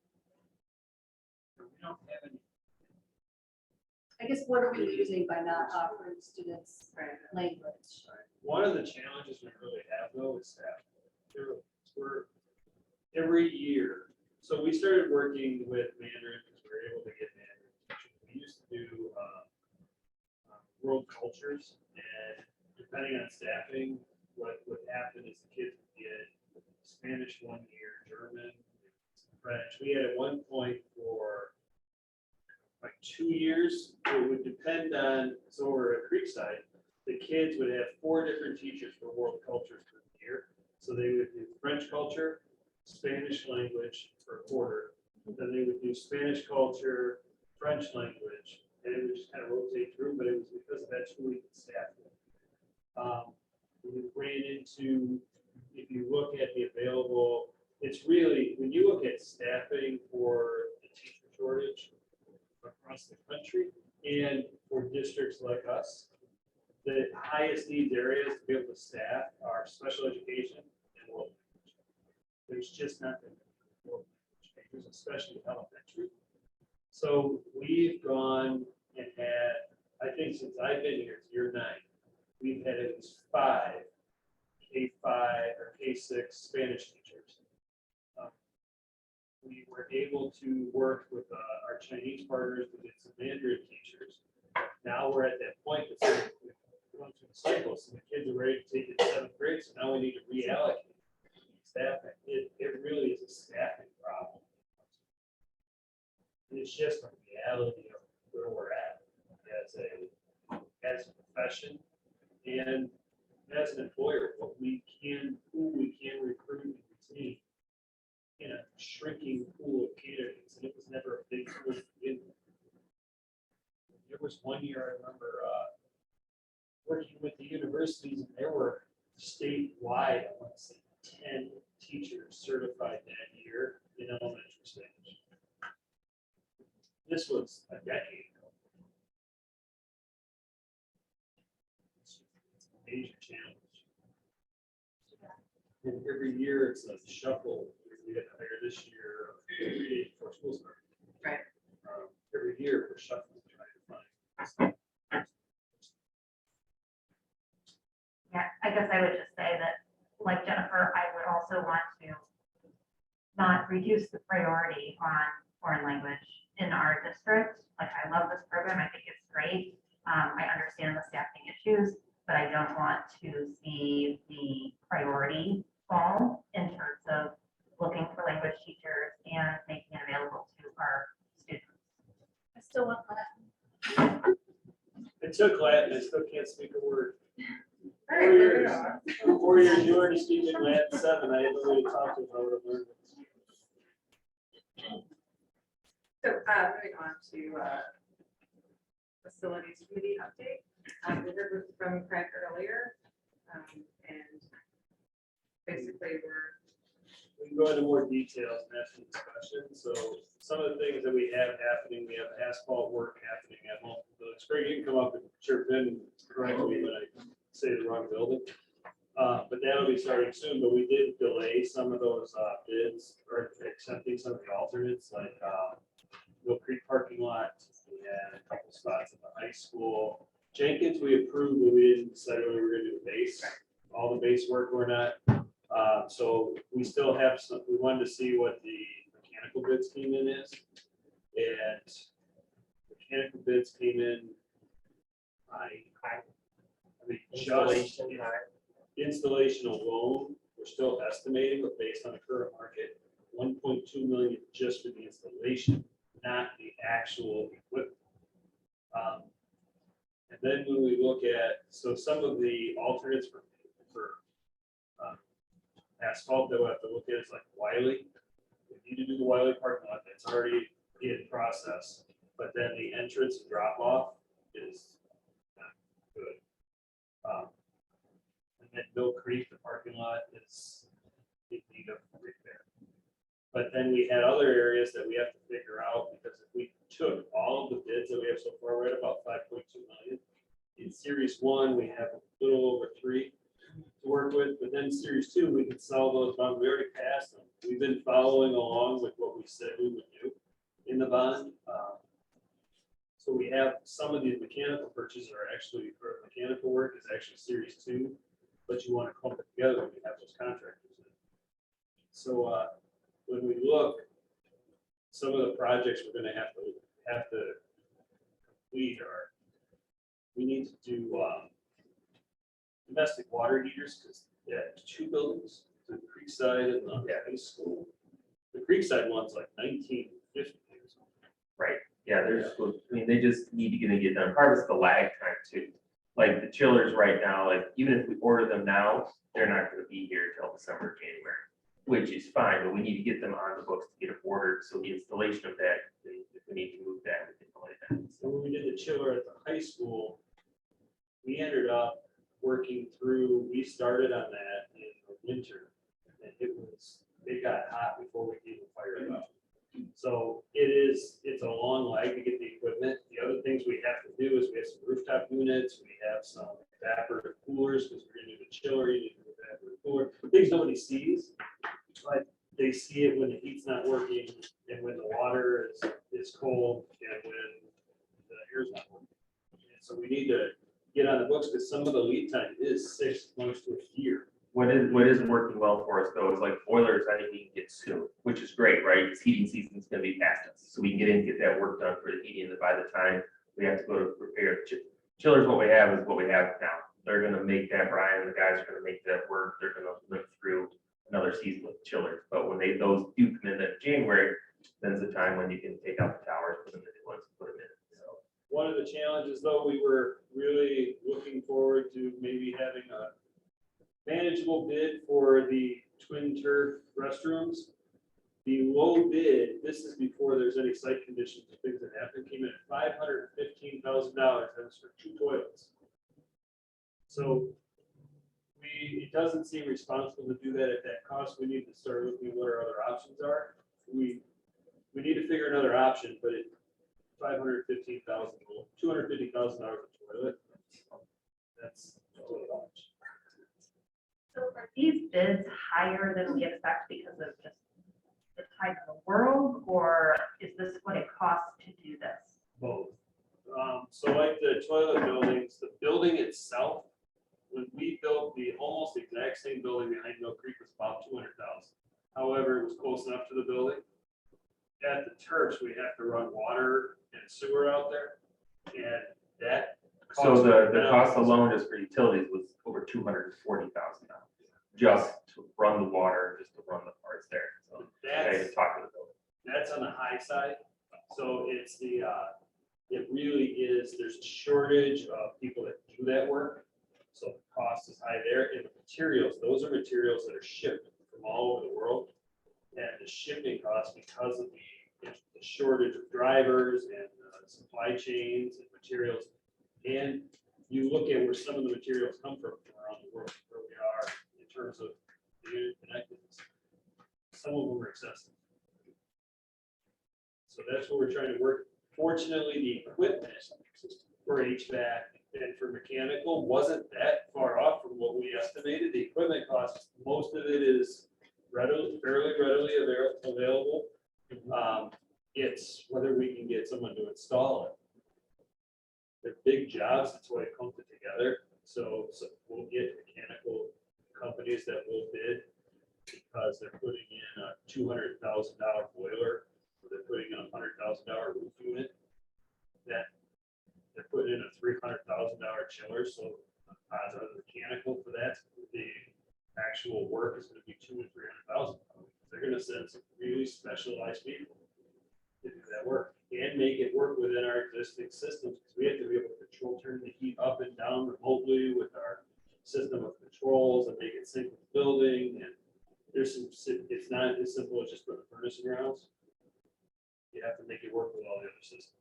We don't have any. I guess what are we losing by not offering students language? One of the challenges we really have though is that we're every year. So we started working with Mandarin because we were able to get Mandarin teachers. We used to do world cultures, and depending on staffing, what would happen is the kids would get Spanish 1 year, German, French. We had at one point for like 2 years. It would depend on, so we're at Creekside, the kids would have 4 different teachers for world cultures for the year. So they would do French culture, Spanish language for a quarter. Then they would do Spanish culture, French language, and it would just kind of rotate through, but it was because of that 2 week staff. We ran into, if you look at the available, it's really, when you look at staffing for the teacher shortage across the country and for districts like us, the highest needs areas to be able to staff are special education and world language. There's just not that many world language majors, especially elementary. So we've gone and had, I think since I've been here, it's year 9, we've had at least 5 K5 or K6 Spanish teachers. We were able to work with our Chinese partners to get some Mandarin teachers. Now we're at that point that's going through the cycle, so the kids are ready to take it to 7th grade, so now we need to reallocate staffing. It really is a staffing problem. And it's just a reality of where we're at as a profession and as an employer, who we can recruit and retain in a shrinking pool of candidates, and it was never a big pool to begin with. There was 1 year I remember working with the universities, and there were statewide, I want to say 10 teachers certified that year in elementary stage. This was a decade ago. It's a major challenge. And every year it's a shuffle. We get higher this year, every day before school starts. Right. Every year we're shuffling, trying to find. Yeah, I guess I would just say that, like Jennifer, I would also want to not reduce the priority on foreign language in our district. Like, I love this program. I think it's great. I understand the staffing issues, but I don't want to see the priority fall in terms of looking for language teachers and making it available to our students. I still want Latin. I took Latin, I still can't speak a word. All right, moving on. 4 years, you already speaking Latin 7, I had no way to talk to them, I would have learned it. So moving on to facilities committee update. We heard from Craig earlier, and basically We can go into more details and have some discussion. So some of the things that we have happening, we have asphalt work happening at multiple buildings. Craig, you can come up and chirp in and correct me when I say the wrong building. But that'll be starting soon, but we did delay some of those bids or accepting some of the alternates, like Mill Creek parking lot and a couple spots at the high school. Jenkins, we approved, but we didn't decide whether we were gonna do the base, all the base work or not. So we still have some, we wanted to see what the mechanical bids came in as. And mechanical bids came in, I mean, just Installation, installation alone, we're still estimating, but based on the current market, 1.2 million just for the installation, not the actual equipment. And then when we look at, so some of the alternates for asphalt that we'll have to look at is like Wiley. We need to do the Wiley parking lot, that's already in process, but then the entrance and drop off is not good. And then Mill Creek, the parking lot is in need of repair. But then we had other areas that we have to figure out, because if we took all of the bids that we have so far, we're at about 5.2 million. In series 1, we have a little over 3 to work with, but then series 2, we can sell those bonds. We already passed them. We've been following along with what we said we would do in the bond. So we have some of these mechanical purchases are actually, or mechanical work is actually series 2, but you want to clump it together when you have those contractors in. So when we look, some of the projects we're going to have to complete are, we need to do domestic water heaters, because they have 2 buildings, the Creekside and the high school. The Creekside one's like 1950. right, yeah, there's, I mean, they just need to get done. Part of it's the lag time too. Like the chillers right now, like even if we order them now, they're not gonna be here till December, January, which is fine, but we need to get them on the books to get them ordered. So the installation of that, if we need to move that, we can delay that. So when we did the chiller at the high school, we ended up working through, we started on that in the winter. And it got hot before we even fired it up. So it's a long lag to get the equipment. The other things we have to do is we have some rooftop units, we have some evaporative coolers, because we're gonna do the chiller, you need an evaporative cooler. Things nobody sees, but they see it when the heat's not working and when the water is cold and when the air's not working. And so we need to get on the books, because some of the lead time is 6 months to a year. What is working well for us though is like boilers, I think we can get soon, which is great, right? Because heating season's gonna be past us. So we can get in, get that work done for the heating, and by the time we have to go to repair chillers, what we have is what we have now. They're gonna make that, Brian, and the guys are gonna make that work. They're gonna live through another season with chillers. But when those do come in that January, then's the time when you can take out the towers, put them in the new ones, put them in. So One of the challenges, though, we were really looking forward to maybe having a manageable bid for the twin turf restrooms. The low bid, this is before there's any site conditions or things that happen, came in at $515,000. That's for 2 toilets. So it doesn't seem responsible to do that at that cost. We need to start looking at what our other options are. We need to figure another option, but $515,000, $250,000 a toilet. That's a little much. So are these bids higher than we expect because of just the time of the world, or is this what it costs to do this? Both. So like the toilet buildings, the building itself, when we built the almost exact same building behind Mill Creek was about 200,000. However, it was close enough to the building. At the turfs, we have to run water and sewer out there, and that. So the cost alone just for utilities was over $240,000 just to run the water, just to run the parts there. So I That's, even talked to the building. that's on the high side. So it's it really is, there's a shortage of people that do that work. So the cost is high there. And the materials, those are materials that are shipped from all over the world. And the shipping costs, because of the shortage of drivers and supply chains and materials. And you look at where some of the materials come from around the world, where we are in terms of the interconnectedness. Some of them are excessive. So that's what we're trying to work. Fortunately, the equipment for HVAC, And for mechanical, wasn't that far off from what we estimated. The equipment cost, most of it is fairly readily available. It's whether we can get someone to install it. They're big jobs, that's why it comes together. So we'll get mechanical companies that will bid because they're putting in a $200,000 boiler, or they're putting in a $100,000 roof unit. That they're putting in a $300,000 chiller, so odds are the mechanical for that, the actual work is gonna be $200,000 or $300,000. They're gonna send some really specialized people to do that work and make it work within our existing systems, because we have to be able to control, turn the heat up and down remotely with our system of controls and make it sync with the building. And there's some, it's not as simple as just putting a furnace in your house. You have to make it work with all the other systems.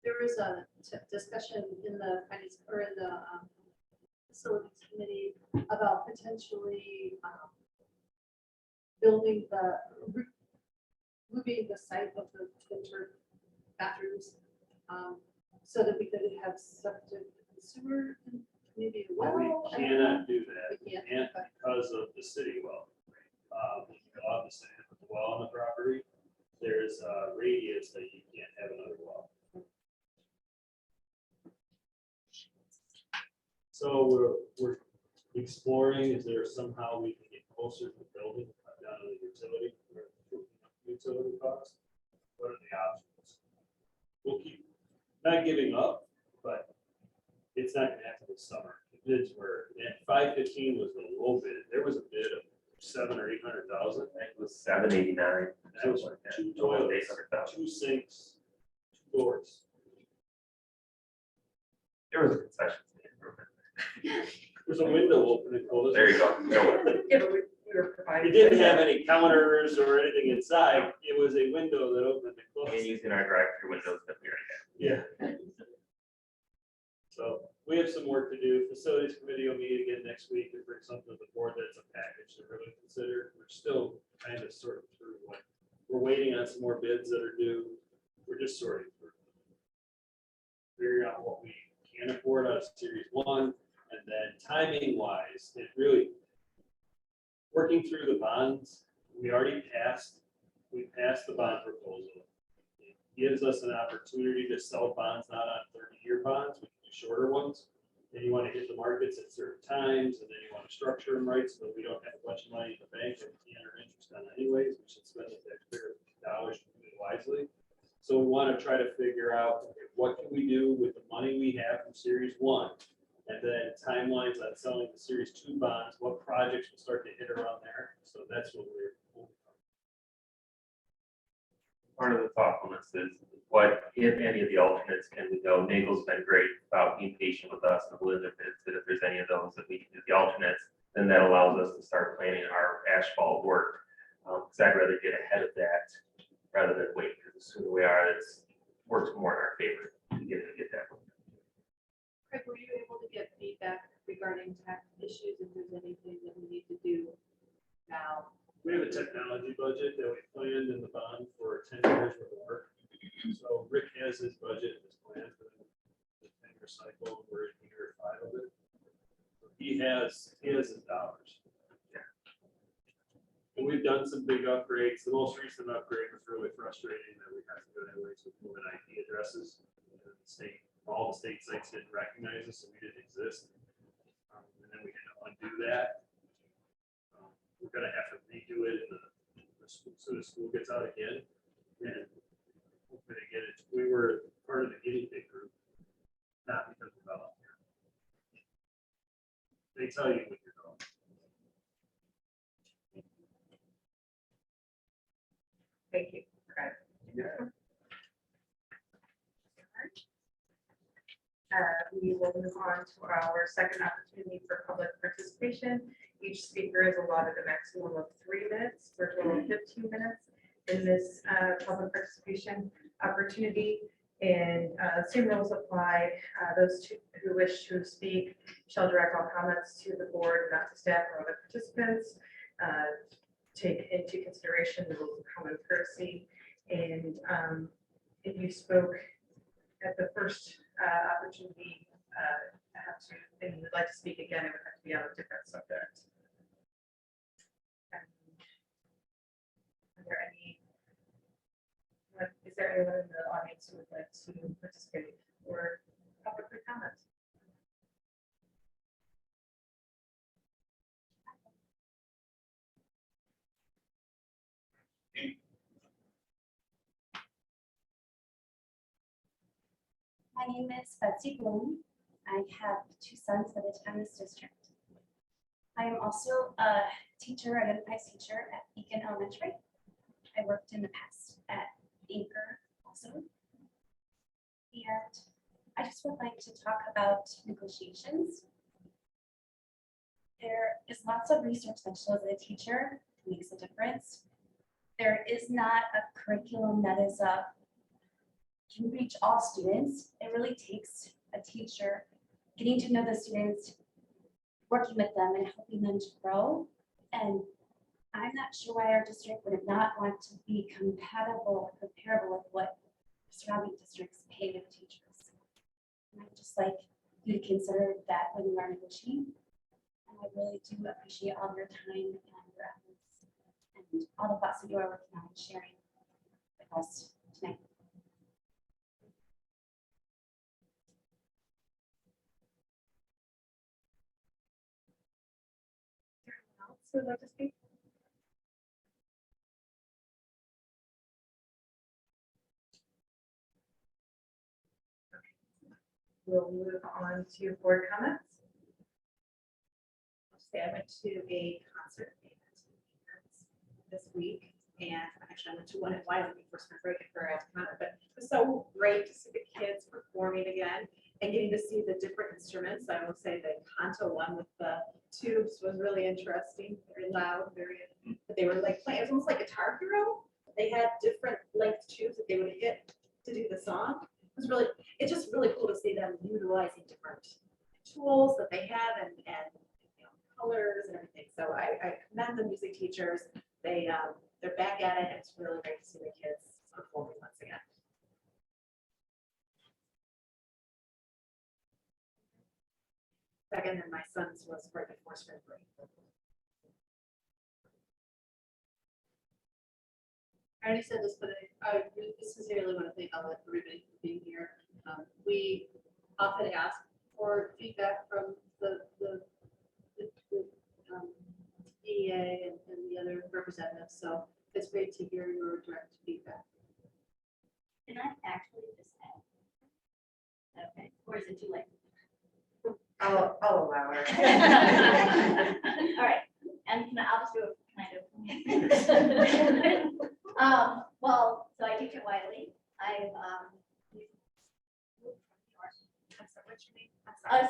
There was a discussion in the finance or in the facilities committee about potentially moving the site of the winter bathrooms so that we could have septic and sewer and maybe a well. We cannot do that. We can't, And okay. because of the city well. If you go out the city, put the well on the property, there's a radius that you can't have another well. So we're exploring, is there somehow we can get closer to the building, cut down on the utility costs? What are the options? We'll keep, not giving up, but it's not gonna happen this summer. The bids were, and 515 was the low bid. There was a bid of 700,000 or 800,000. I think it was 789. That was something like that. two Almost toilets, 800,000. 2 sinks, 2 doors. There was a concession stand. There's a window open and closed. There you go. Yeah, but we were providing. It didn't have any counters or anything inside. It was a window that opened and And closed. using our drive-through windows that we already Yeah. So we have some work to do. Facilities committee will meet again next week and bring something to the board that's a package to really consider. We're still kind of sorting through what, we're waiting on some more bids that are due. We're just sorting through. Figuring out what we can afford out of Series 1. And then timing wise, it really, working through the bonds, we passed the bond proposal. It gives us an opportunity to sell bonds, not on 30-year bonds, we can do shorter ones. And you want to hit the markets at certain times, and then you want to structure them right so that we don't have a bunch of money in the bank that we can't earn interest on anyways. We should spend the taxpayer dollars really wisely. So we want to try to figure out, okay, what can we do with the money we have from Series 1? And then timelines on selling the Series 2 bonds, what projects will start to hit around there. So that's what we're. Part of the thoughtfulness is what, if any of the alternates can we go? Nagel's been great about being patient with us and Belinda bids, that if there's any of those that we can do the alternates, then that allows us to start planning our asphalt work. Because I'd rather get ahead of that rather than wait, because the sooner we are, it's works more in our favor to get that. Craig, were you able to get feedback regarding tax issues, if there's anything that we need to do now? We have a technology budget that we planned in the bond for 10 years worth of work. So Rick has his budget, his plan for the 10-year cycle, we're in year 5 of it. So he has his dollars. And we've done some big upgrades. The most recent upgrade was really frustrating that we had to go that way, so moving IP addresses. The state, all the state sites didn't recognize us, so we didn't exist. And then we had to undo that. We're gonna have to redo it as soon as school gets out again. And hopefully they get it. We were part of the guinea pig group, not because we fell out here. They tell you when you're going. Thank you. Craig. Yeah. We will move on to our second opportunity for public participation. Each speaker is allotted a maximum of 3 minutes, for a total of 15 minutes in this public participation opportunity. And same rules apply. Those who wish to speak shall direct all comments to the board, not to staff or other participants. Take into consideration the rules of common courtesy. And if you spoke at the first opportunity have to, if you would like to speak again, it would have to be on a different subject. Are there any, is there anyone in the audience who would like to participate or publicly comment? My name is Betsy Bloom. I have 2 sons that attend this district. I am also a teacher, identified teacher at Beacon Elementary. I worked in the past at Anchor also. And I just would like to talk about negotiations. There is lots of research that shows that a teacher makes a difference. There is not a curriculum that is can reach all students. It really takes a teacher getting to know the students, working with them and helping them to grow. And I'm not sure why our district would not want to be compatible or comparable with what surrounding districts pay their teachers. And I'd just like you to consider that when you are negotiating. And I really do appreciate all your time and your efforts and all the thoughts that you are working on and sharing with us tonight. Who would like to speak? We'll move on to board comments. I'll say I went to a concert this week, and actually I went to one at Wyoming for spring break for a concert, but it was so great to see the kids performing again and getting to see the different instruments. I will say the canto one with the tubes was really interesting, very loud, but they were like playing, it was almost like Guitar Hero. They had different length tubes that they would hit to do the song. It's just really cool to see them utilizing different tools that they have and you know, colors and everything. So I commend the music teachers. They're back at it. It's really great to see the kids performing once again. Second, and my son's was right before spring break. I already said this, but I really sincerely want to thank all of everybody for being here. We often ask for feedback from the EEA and the other representatives, so it's great to hear your direct feedback. Can I actually just add? Okay, or is it too late? I'll allow her. All right, and I'll just do it kind of. Well, so I teach at Wiley. I've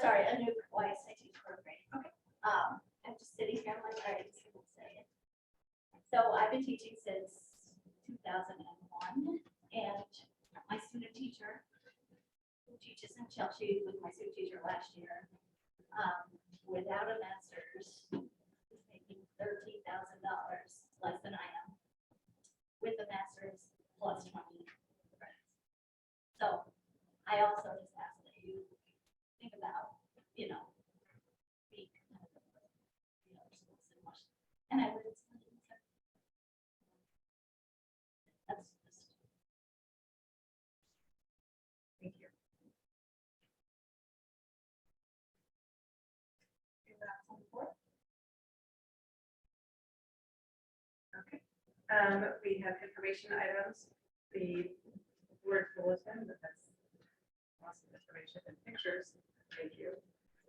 sorry, a new Weiss I teach fourth grade. Okay. I'm just sitting here, I'm like, all right, just gonna say it. So I've been teaching since 2001, and my student teacher, who teaches in Chelsea, was my student teacher last year. Without a master's, is making $13,000 less than I am. With a master's plus 20 credits. So I also just ask that you think about, you know, being competitive with, you know, schools in Washington. And I would. That's just. Thank you. Okay. We have information items, the word bulletin that has lots of information and pictures. Thank you.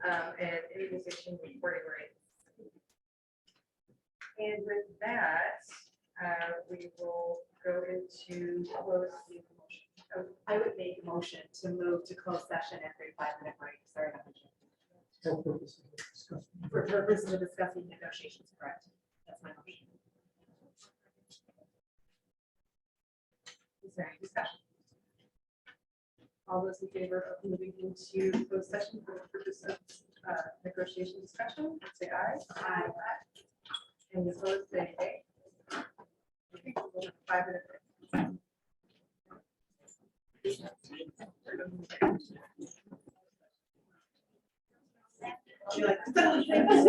And any musician recording rights. And with that, we will go into close the motion. I would make a motion to move to closed session after a 5-minute break. Sorry. For purposes of discussing negotiations, correct? That's my motion. Is there any discussion? All those in favor of moving into closed session for the purpose of negotiation discussion, say aye. Aye. And opposed, say nay. Okay, we'll have a 5-minute break. You're like,